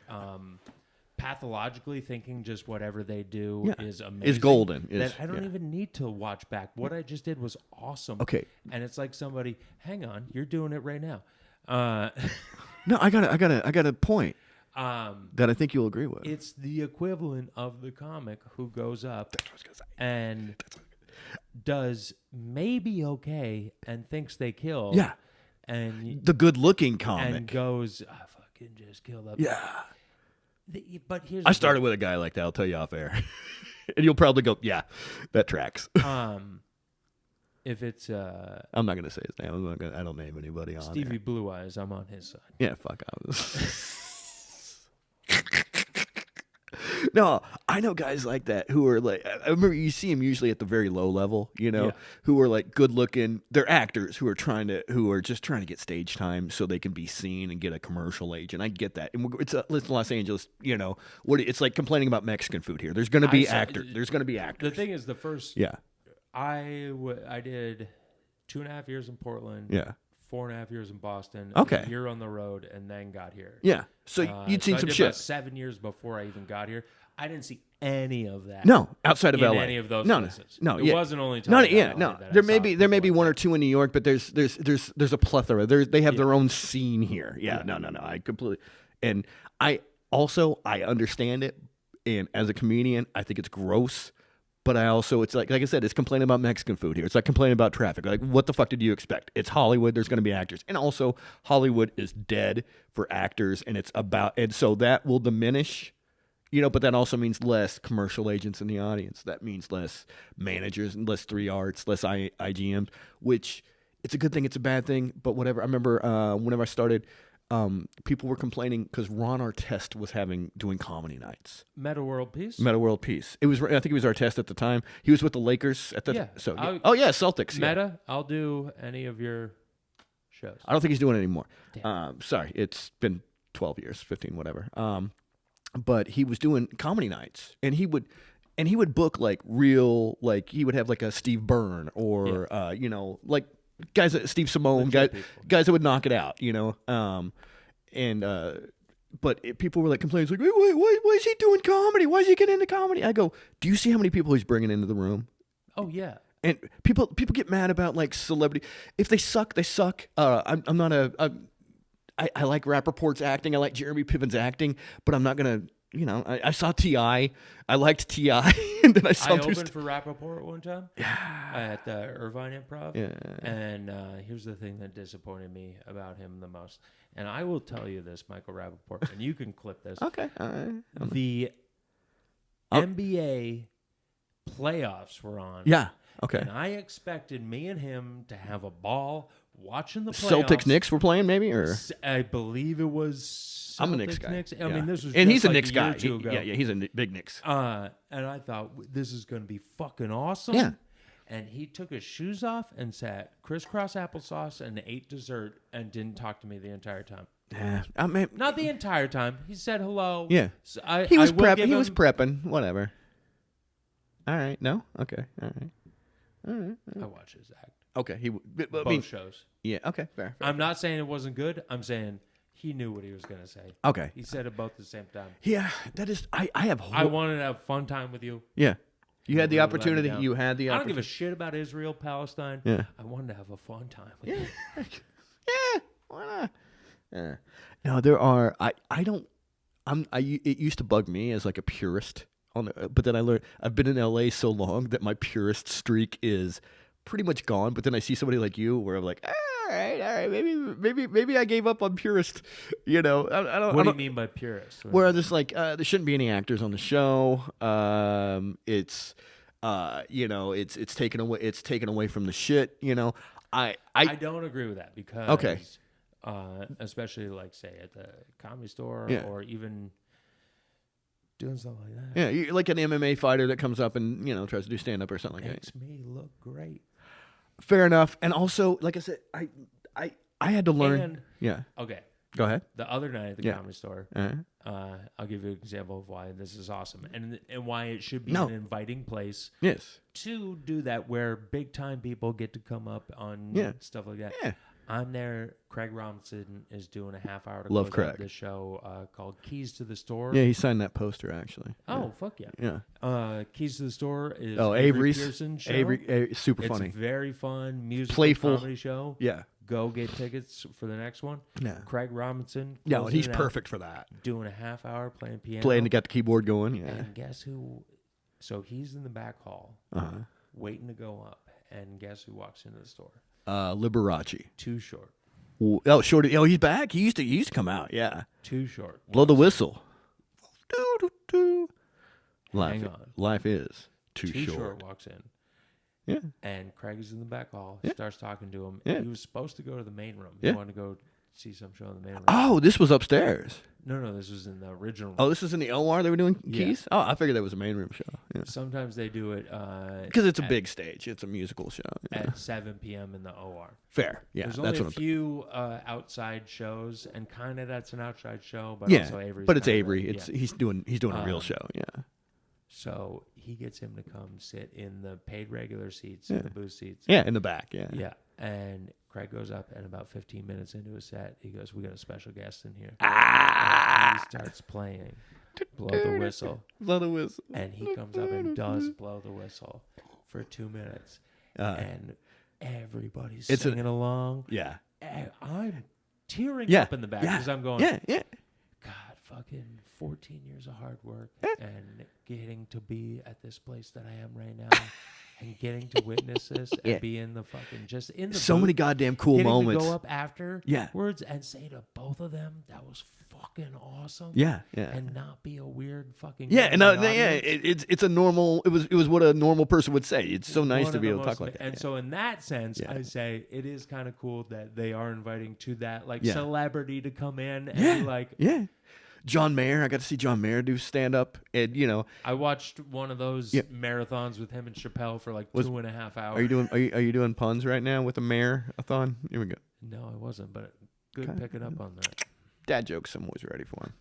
pathologically thinking just whatever they do is amazing. Is golden. That I don't even need to watch back. What I just did was awesome. Okay. And it's like somebody, hang on, you're doing it right now. No, I got a point that I think you'll agree with. It's the equivalent of the comic who goes up and does maybe okay and thinks they killed. Yeah. And the good-looking comic. And goes, I fucking just killed up. Yeah. But here's I started with a guy like that. I'll tell you off air. And you'll probably go, yeah, that tracks. If it's I'm not gonna say his name. I don't name anybody on Stevie there. Blue Eyes, I'm on his side. Yeah, fuck off. No, I know guys like that who are like, I remember you see them usually at the very low level, who are like good looking. They're actors who are just trying to get stage time so they can be seen and get a commercial agent. I get that. And it's Los Angeles, it's like complaining about Mexican food here. There's going to be actors. There's going to be actors. The thing is, the first, I did 2.5 years in Portland. Yeah. 4.5 years in Boston. Okay. A year on the road, and then got here. Yeah. So you'd seen some shit. About 7 years before I even got here. I didn't see any of that. No, outside of LA. Any of those places. No. It wasn't only LA There may be one or two in New York, but there's a plethora. They have their own scene here. Yeah. No. I completely, and I understand it. And as a comedian, I think it's gross. But it's like I said, it's complaining about Mexican food here. It's like complaining about traffic. Like, what the fuck did you expect? It's Hollywood. There's going to be actors. And also, Hollywood is dead for actors. And so that will diminish, but that also means less commercial agents in the audience. That means less managers and less 3 arts, less IGMs, which it's a good thing. It's a bad thing. But whatever. I remember whenever I started, people were complaining because Ron Artest was doing comedy nights. Meta World Peace. Meta World Peace. I think it was Artest at the time. He was with the Lakers at the Celtics. Meta, I'll do any of your shows. I don't think he's doing it anymore. Sorry, it's been 12 years, 15, whatever. But he was doing comedy nights, and he would book like real, like he would have like a Steve Byrne or like guys, Steve Simone, guys that would knock it out, But people were like complaining, like, wait, why is he doing comedy? Why is he getting into comedy? I go, do you see how many people he's bringing into the room? Oh yeah. And people get mad about like celebrity. If they suck, they suck. I like Rappaport's acting. I like Jeremy Piven's acting, but I'm not gonna. I saw T.I. I liked T.I. and then I opened for Rappaport one time at the Irvine Improv. Yeah. And here's the thing that disappointed me about him the most. And I will tell you this, Michael Rappaport, and you can clip this. Okay. All right. The NBA playoffs were on. Yeah. Okay. And I expected me and him to have a ball watching the playoffs. Celtics Knicks were playing, maybe, or I believe it was. I'm a Knicks guy. I mean, this was and just he's a like Knicks a year guy. or two ago. Yeah, he's a big Knicks. And I thought this is going to be fucking awesome. Yeah. And he took his shoes off and sat crisscross applesauce and ate dessert and didn't talk to me the entire time. Yeah, I mean, not the entire time. He said hello. Yeah, so he was prepping. He was prepping. Whatever. All right. No. Okay. All right. I watched his act. Okay. Both shows. Yeah. Okay. Fair. I'm not saying it wasn't good. I'm saying he knew what he was going to say. Okay. He said it both at the same time. Yeah. That is. I have. I wanted to have fun time with you. Yeah. You had the opportunity. You had the opportunity. I don't give a shit about Israel, Palestine. Yeah. I wanted to have a fun time with you. Yeah. Why not? Yeah. No, there are. I don't. It used to bug me as like a purist. But then I learned I've been in LA so long that my purist streak is pretty much gone. But then I see somebody like you where I'm like, all right, maybe I gave up on purist. I don't. What do you mean by purist? Where I'm just like, there shouldn't be any actors on the show. It's taken away. It's taken away from the shit. I don't agree with that because okay. Especially like say at the Comedy Store or even doing something like that. Yeah, you're like an MMA fighter that comes up and tries to do stand up or something like that. Makes me look great. Fair enough. And also, like I said, I had to learn. Okay. Go ahead. The other night at the Comedy Store, I'll give you an example of why this is awesome and why it should be an inviting place. Yes. To do that, where big time people get to come up on stuff like that. Yeah. I'm there. Craig Robinson is doing a half hour to Love close Craig. out this show called Keys to the Store. Yeah, he signed that poster actually. Oh, fuck yeah. Yeah. Keys to the Store is Avery's Pearson's show. Avery, super funny. It's a very fun musical Playful comedy show. Yeah. Go get tickets for the next one. Yeah. Craig Robinson. Yeah, he's perfect for that. Doing a half hour playing piano. Playing to get the keyboard going. Yeah. And guess who? So he's in the back hall, waiting to go up. And guess who walks into the store? Liberace. Too Short. Oh, Shorty. Oh, he's back. He used to come out. Yeah. Too Short. Blow the whistle. Hang on. Life is too short. Too short. Short walks in. Yeah. And Craig is in the back hall. Yeah. Starts talking to him. Yeah. He was supposed to go to the main room. Yeah. He wanted to go see some show in the main room. Oh, this was upstairs. No, this was in the original room. Oh, this is in the OR they were doing Keys? Oh, I figured that was a main room show. Yeah. Sometimes they do it because it's a big stage. It's a musical show. Yeah. At 7 p.m. in the OR. Fair. Yeah. There's only a few outside shows, and kind of that's an outside show, but yeah, also Avery's. But it's Avery. He's doing a real show. Yeah. So he gets him to come sit in the paid regular seats, in the booth seats. Yeah, in the back. Yeah. Yeah. And Craig goes up, and about 15 minutes into his set, he goes, "We got a special guest in here." And he starts playing "Blow the Whistle." Blow the whistle. And he comes up and does blow the whistle for 2 minutes, and everybody's singing along. Yeah. And I'm tearing up in the back because I'm going, yeah. God, fucking 14 years of hard work and getting to be at this place that I am right now and getting to witness this and be in the fucking just in the so booth, many goddamn cool getting moments. to go up after Yeah. words and say to both of them, that was fucking awesome. Yeah. And not be a weird fucking Yeah, guy and in the yeah, audience. it's a normal. It was what a normal person would say. It's so nice One to of be the able to talk most like that. And so in that sense, I say it is kind of cool that they are inviting to that celebrity to come in and be like, John Mayer, I got to see John Mayer do stand up, and I watched one of those marathons with him and Chappelle for like 2.5 hours. Are you doing puns right now with a Mayer-a-thon? Here we go. No, I wasn't, but good picking up on that. Dad jokes, I'm always ready for him.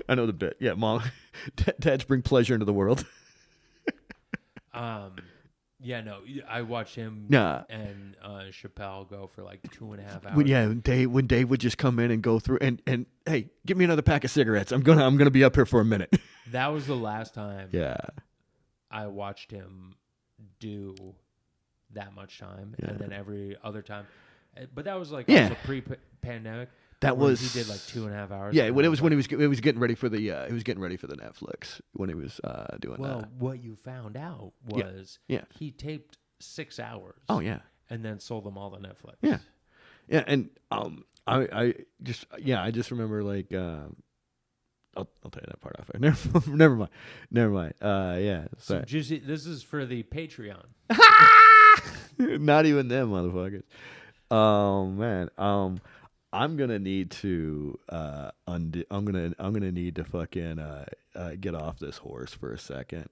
I know the bit. Yeah, Mom. Dads bring pleasure into the world. Yeah, no, I watched him and Chappelle go for like 2.5 hours. When Dave would just come in and go through and hey, give me another pack of cigarettes. I'm gonna be up here for a minute. That was the last time. Yeah. I watched him do that much time, and then every other time, but that was like also pre-pandemic. That was he did like 2.5 hours. Yeah, when it was getting ready for the Netflix when he was doing that. Well, what you found out was he taped 6 hours. Oh yeah, and then sold them all to Netflix. Yeah, yeah, and I just remember like I'll tell you that part off. Never mind. Yeah. So juicy. This is for the Patreon. Not even them motherfuckers. Oh man. I'm gonna need to I'm gonna need to fucking get off this horse for a second.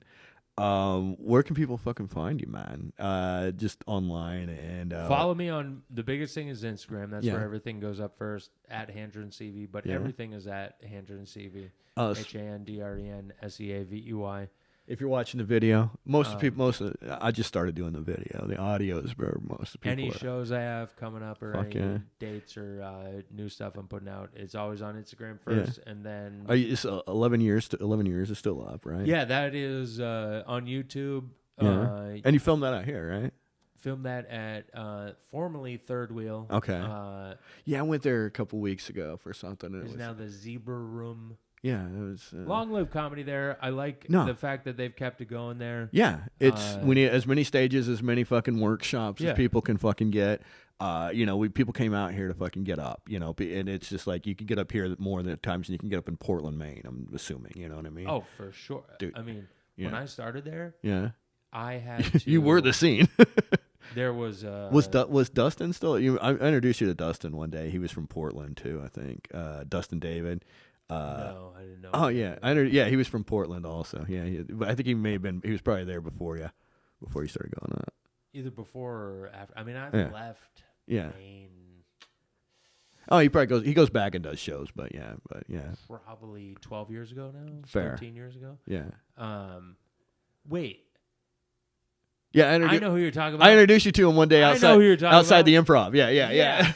Where can people fucking find you, man? Just online and follow me on the biggest thing is Instagram. That's where everything goes up first at Handren Seavey, but everything is at Handren Seavey. Handren Seavey. If you're watching the video, I just started doing the video. The audio is where most of the people any shows I have coming up or any dates or new stuff I'm putting out, it's always on Instagram first, and then it's 11 years. 11 years is still up, right? Yeah, that is on YouTube. And you filmed that out here, right? Filmed that at formerly Third Wheel. Okay. I went there a couple weeks ago for something. It's now the Zebra Room. Yeah, it was long-lived comedy there. I like the fact that they've kept it going there. Yeah, it's we need as many stages, as many fucking workshops as people can fucking get. People came out here to fucking get up, and it's just like you can get up here more than times than you can get up in Portland, Maine. I'm assuming, you know what I mean? Oh, for sure. Dude, I mean, when I started there, I had to. You were the scene. There was Dustin still? I introduced you to Dustin one day. He was from Portland too, I think. Dustin David. No, I didn't know. Oh he was from Portland also. Yeah, I think he may have been. He was probably there before you started going up. Either before or after. I mean, I left Maine. Oh, he goes back and does shows, but yeah. Probably 12 years ago now. Fair. 13 years ago. Yeah. Wait. Yeah, I know who you're talking about. I introduced you to him one day outside the Improv. Yeah.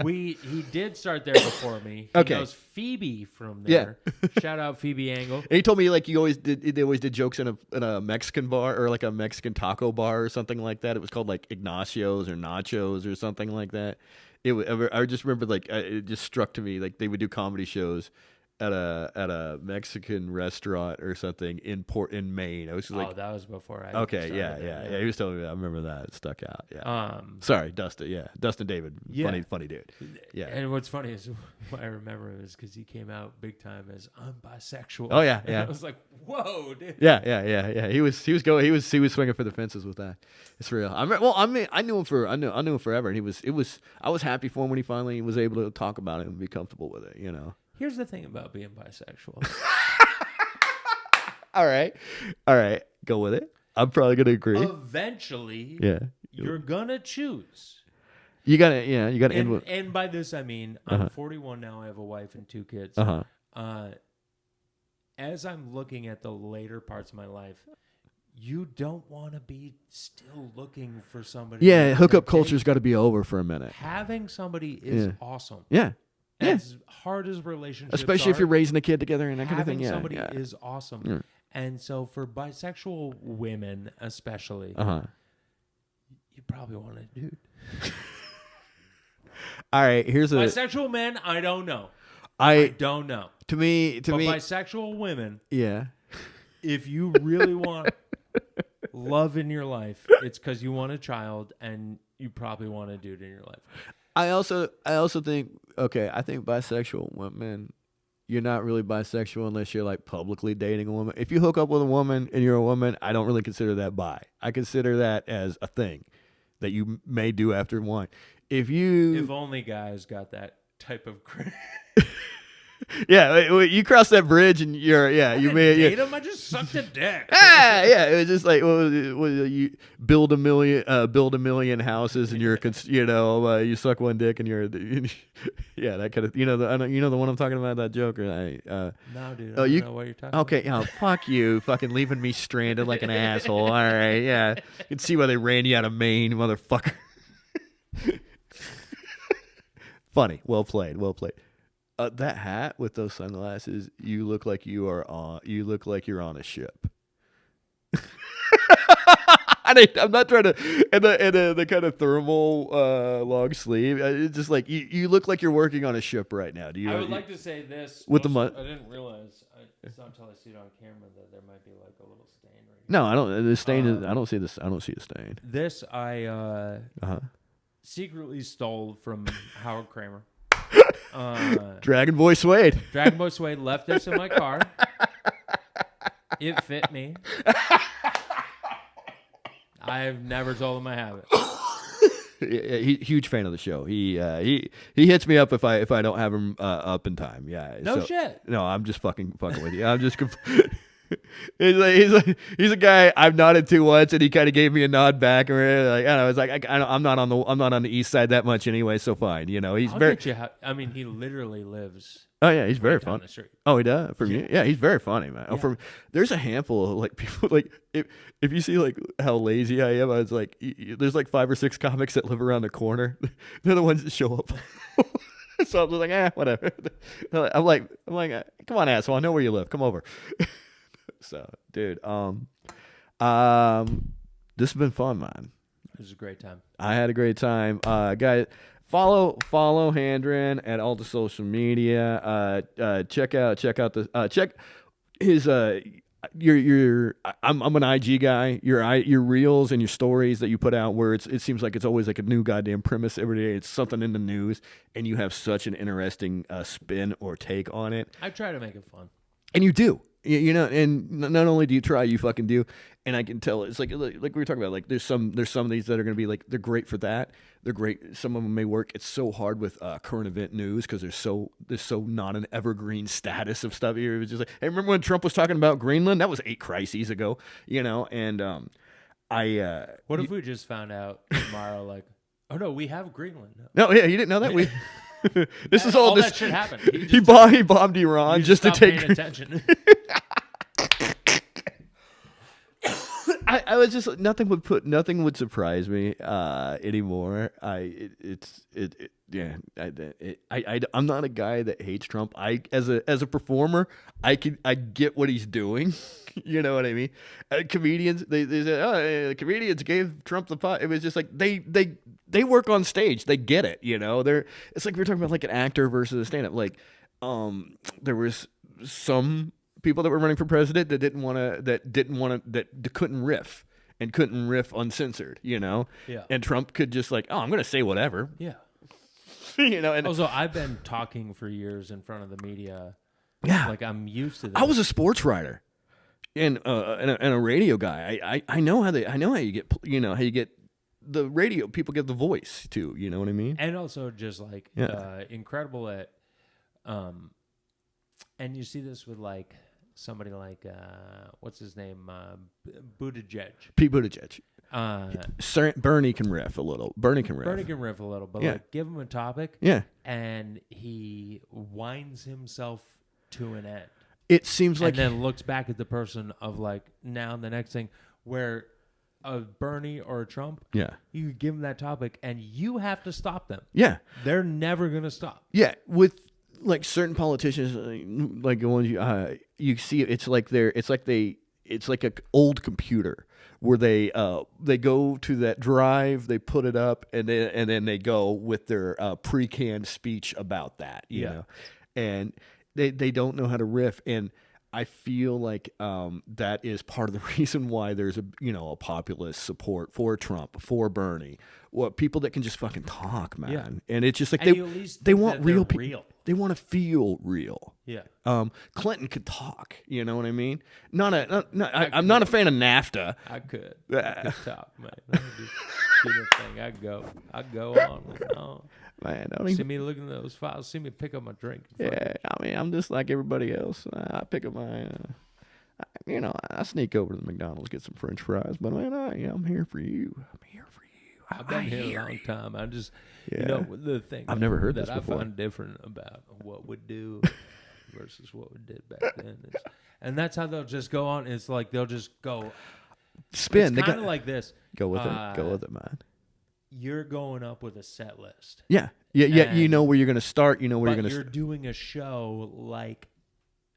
He did start there before me. He knows Phoebe from there. Yeah. Shout out Phoebe Angle. And he told me like they always did jokes in a Mexican bar or like a Mexican taco bar or something like that. It was called like Ignacio's or Nachos or something like that. I just remember like it just struck to me like they would do comedy shows at a Mexican restaurant or something in Maine. I was just like, that was before I. Okay, yeah. He was telling me that. I remember that. It stuck out. Yeah. Sorry, Dustin. Yeah, Dustin David. Funny dude. Yeah. And what's funny is what I remember is because he came out big time as I'm bisexual. Oh yeah. And I was like, whoa, dude. Yeah. He was swinging for the fences with that. It's real. I knew him forever, and I was happy for him when he finally was able to talk about it and be comfortable with it. Here's the thing about being bisexual. All right. Go with it. I'm probably going to agree. Eventually, you're going to choose. You got to end with. And by this, I mean, I'm 41 now. I have a wife and 2 kids. As I'm looking at the later parts of my life, you don't want to be still looking for somebody. Yeah, hookup culture's got to be over for a minute. Having somebody is awesome. Yeah. As hard as relationships especially if you're raising a kid together and that kind of thing. Having somebody is awesome. Yeah. And so for bisexual women especially, you probably want a dude. All right, here's bisexual men, I don't know. I don't know. To me, bisexual women, yeah. If you really want love in your life, it's because you want a child and you probably want a dude in your life. I also think, okay, I think bisexual women, you're not really bisexual unless you're like publicly dating a woman. If you hook up with a woman and you're a woman, I don't really consider that bi. I consider that as a thing that you may do after one. If only guys got that type of yeah, you cross that bridge and you may date him. I just sucked a dick. Yeah, it was just like you build a million houses and you suck one dick and you're yeah, that kind of the one I'm talking about, that joke. No, dude. I don't know what you're talking about. Okay, fuck you, fucking leaving me stranded like an asshole. All right, yeah, you can see why they ran you out of Maine, motherfucker. Funny, well played. That hat with those sunglasses, you look like you're on a ship. I'm not trying to, and the kind of thermal long sleeve. It's just like you look like you're working on a ship right now. I would like to say this with I didn't realize. It's not until I see it on camera that there might be like a little stain right here. No, I don't. The stain is. I don't see this. I don't see a stain. This I secretly stole from Howard Kramer. Dragon Boy Suede. Dragon Boy Suede left this in my car. It fit me. I've never told him I have it. Huge fan of the show. He hits me up if I don't have him up in time. Yeah. No shit. No, I'm just fucking with you. I'm just. He's a guy I've nodded to once, and he kind of gave me a nod back, and like, I don't know. It's like I'm not on the east side that much anyway, so fine. He's very. He literally lives. Oh yeah, he's very funny. The street. Oh, he does. For me, yeah, he's very funny, man. Yeah. There's a handful of like people like if you see like how lazy I am, I was like, there's like 5 or 6 comics that live around the corner. They're the ones that show up. So I'm just like, whatever. I'm like, come on, asshole. I know where you live. Come over. So, dude, this has been fun, man. It was a great time. I had a great time. Guys, follow Handren at all the social media. Check his I'm an IG guy. Your reels and your stories that you put out, where it seems like it's always like a new goddamn premise every day. It's something in the news, and you have such an interesting spin or take on it. I try to make it fun, and you do. And not only do you try, you fucking do. And I can tell it's like we were talking about, like there's some of these that are going to be like, they're great for that. They're great. Some of them may work. It's so hard with current event news because there's so not an evergreen status of stuff here. It was just like, hey, remember when Trump was talking about Greenland? That was 8 crises ago, and what if we just found out tomorrow, like, oh no, we have Greenland. No, yeah, you didn't know that. This is all this that shit happened. He bombed Iran just to take attention. I was just nothing would surprise me anymore. I'm not a guy that hates Trump. As a performer, I get what he's doing. You know what I mean? Comedians, they said, comedians gave Trump the pot. It was just like they work on stage. They get it. It's like we were talking about like an actor versus a stand-up. Like, there was some people that were running for president that couldn't riff and couldn't riff uncensored, Yeah. And Trump could just like, I'm going to say whatever. Yeah. And also, I've been talking for years in front of the media. Yeah. Like, I'm used to that. I was a sports writer and a radio guy. I know how you get, how you get the radio, people get the voice too, you know what I mean? And also just like incredible at and you see this with like somebody like what's his name, Buttigieg. Pete Buttigieg. Bernie can riff a little. Bernie can riff a little, but like give him a topic, and he winds himself to an end. It seems like, and then looks back at the person of like now the next thing, where a Bernie or a Trump, you give them that topic and you have to stop them. Yeah, they're never gonna stop. Yeah, with like certain politicians, like the ones you see, it's like an old computer where they go to that drive, they put it up, and then they go with their pre-canned speech about that, you know, and they don't know how to riff. And I feel like that is part of the reason why there's a populist support for Trump, for Bernie, people that can just fucking talk, man. Yeah. And it's just like they want real people. They want to feel real. Yeah. Clinton could talk. You know what I mean? I'm not a fan of NAFTA. I could talk, man. That'd be a thing. I'd go on and on. Man, see me looking at those files. See me pick up my drink. Yeah, I mean, I'm just like everybody else. I pick up my, I sneak over to the McDonald's, get some French fries. But man, I'm here for you. I'm here for you. I've been here a long time. I just, the thing I've never heard that this before. I find different about what we do versus what we did back then. And that's how they'll just go on. It's like they'll just go spin. It's kind of like this. Go with it. Go with it, man. You're going up with a set list. Yeah. You know where you're going to start. You know where you're going to. You're doing a show like,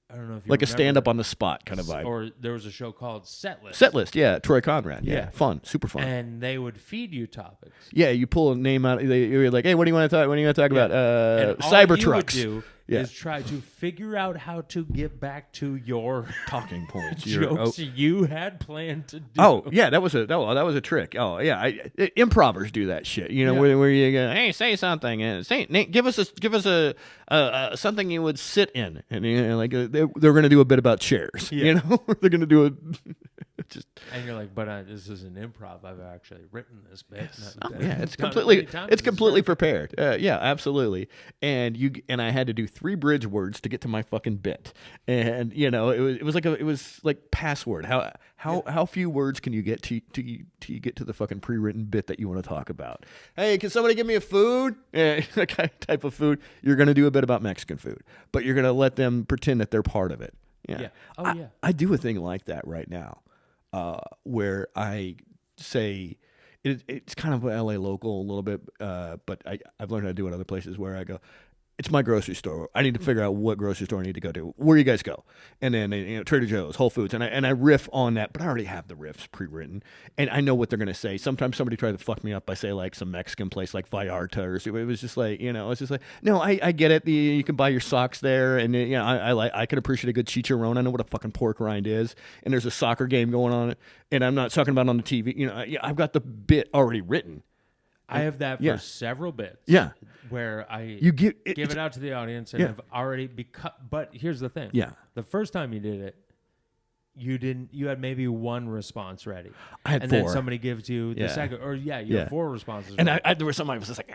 I don't know if you like a remember, stand-up on the spot kind of vibe. Or there was a show called Set List. Set List, yeah. Troy Conrad. Yeah. Fun. Super fun. And they would feed you topics. Yeah, you pull a name out. You're like, hey, what do you want to talk? What do you want to talk about? And Cybertrucks. All you would do is try to figure out how to get back to your talking points. Jokes you had planned to do. Oh yeah, that was a trick. Oh yeah, improvers do that shit. You know where you go, hey, say something and give us a something you would sit in, and like they're going to do a bit about chairs. Yeah. You know, they're going to do a. And you're like, but this is an improv. I've actually written this bit. Yes. It's completely prepared. Yeah, absolutely. And I had to do 3 bridge words to get to my fucking bit. And it was like password. How few words can you get to get to the fucking pre-written bit that you want to talk about? Hey, can somebody give me a food? That kind of type of food. You're going to do a bit about Mexican food, but you're going to let them pretend that they're part of it. Yeah. Oh yeah. I do a thing like that right now. Where I say it's kind of LA local a little bit, but I've learned how to do it other places where I go, it's my grocery store. I need to figure out what grocery store I need to go to. Where do you guys go? And then Trader Joe's, Whole Foods, and I riff on that, but I already have the riffs pre-written, and I know what they're gonna say. Sometimes somebody tried to fuck me up by say like some Mexican place like Vallarta or something. It was just like it's just like no, I get it. You can buy your socks there, and I could appreciate a good chicharron. I know what a fucking pork rind is, and there's a soccer game going on, and I'm not talking about on the TV. I've got the bit already written. I have that for several bits. Yeah. Where I give it out to the audience and have already but here's the thing. Yeah. The first time you did it, you had maybe 1 response ready. I had 4. And then somebody gives you the second you had 4 responses and ready. there was somebody was just like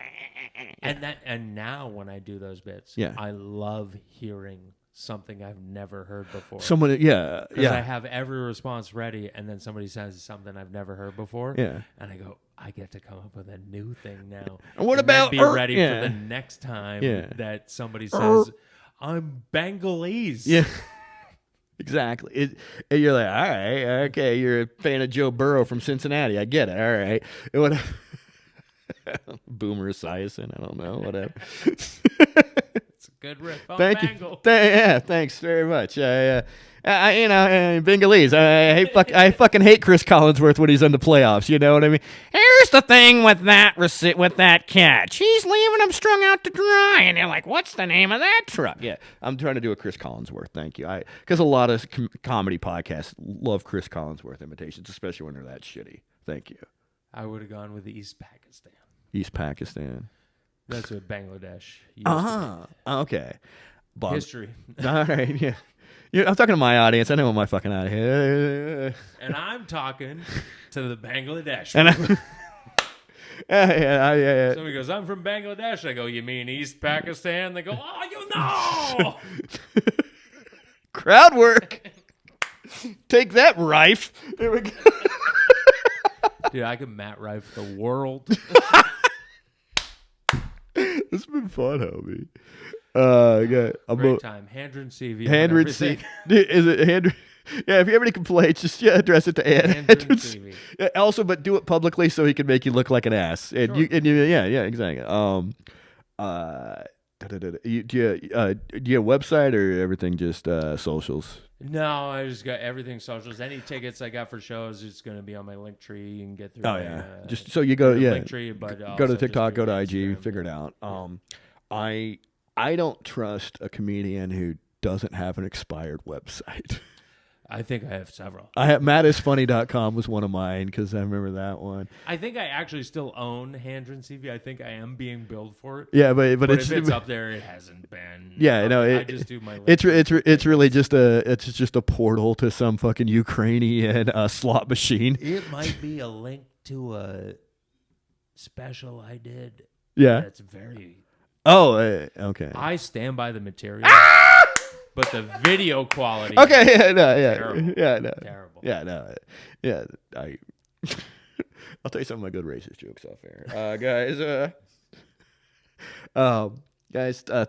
and now when I do those bits, I love hearing something I've never heard before. Someone, because I have every response ready, and then somebody says something I've never heard before. Yeah. And I go, I get to come up with a new thing now. And what about be ready for the next time that somebody says, I'm Bengalese. Yeah. Exactly. And you're like, all right, okay, you're a fan of Joe Burrow from Cincinnati. I get it. All right. Boomer Esiason, I don't know, whatever. It's a good riff on Thank Bengal. you. Thanks very much. Bengalese. I fucking hate Chris Collinsworth when he's in the playoffs. You know what I mean? Here's the thing with that catch. He's leaving him strung out to dry, and they're like, "What's the name of that truck?" Yeah, I'm trying to do a Chris Collinsworth. Thank you. Because a lot of comedy podcasts love Chris Collinsworth imitations, especially when they're that shitty. Thank you. I would have gone with East Pakistan. East Pakistan. That's what Bangladesh used to be. Okay. History. All right. Yeah. I'm talking to my audience. I know what my fucking audience. And I'm talking to the Bangladesh. Yeah. Somebody goes, I'm from Bangladesh. I go, you mean East Pakistan? They go, oh, you know. Crowd work. Take that, Rife. There we go. Dude, I can Matt Rife the world. It's been fun, homie. Great time. Handren Seavey. Handren Seavey. Is it Handren? Yeah, if you have any complaints, just address it to Handren Seavey. Also, but do it publicly so he can make you look like an ass. And sure. Exactly. Do you have a website or everything just socials? No, I just got everything socials. Any tickets I got for shows, it's going to be on my link tree. You can get through. Oh yeah, just so you go. Yeah, link tree, but go to TikTok, go to IG, Instagram, figure it out. I don't trust a comedian who doesn't have an expired website? I think I have several. mattisfunny.com was one of mine because I remember that one. I think I actually still own Handren Seavey. I think I am being billed for it. Yeah, but if it's up there, it hasn't been. Yeah, no, I just do my. It's really just a portal to some fucking Ukrainian slot machine. It might be a link to a special I did. Yeah, that's very. Oh, okay. I stand by the material. But the video quality. Okay, yeah, terrible. Yeah, no, terrible. Yeah, no, yeah. I'll tell you some of my good racist jokes off air, guys.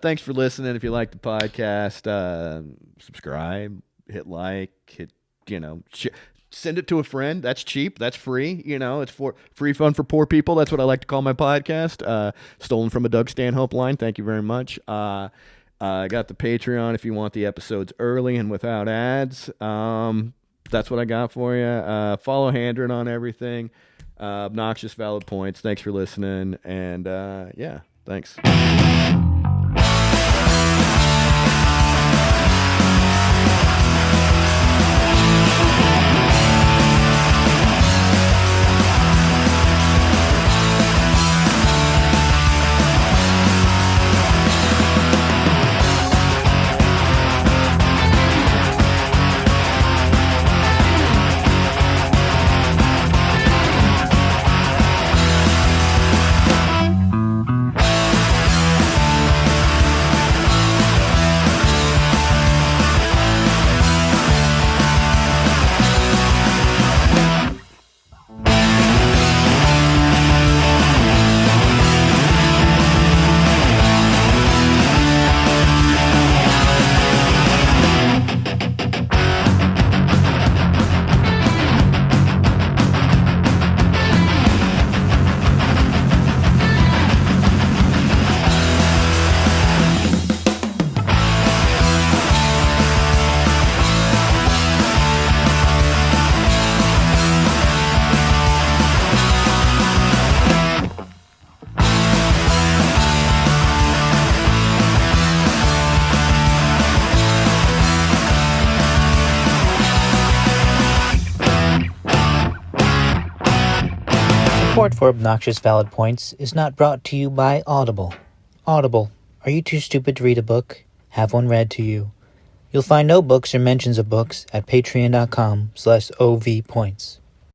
Thanks for listening. If you like the podcast, subscribe, hit like, send it to a friend. That's cheap. That's free. It's for free fun for poor people. That's what I like to call my podcast. Stolen from a Doug Stanhope line. Thank you very much. I got the Patreon if you want the episodes early and without ads. That's what I got for you. Follow Handren on everything. Obnoxious Valid Points. Thanks for listening. And yeah, thanks. Support for Obnoxious Valid Points is not brought to you by Audible. Audible, are you too stupid to read a book? Have one read to you. You'll find no books or mentions of books at patreon.com/ovpoints.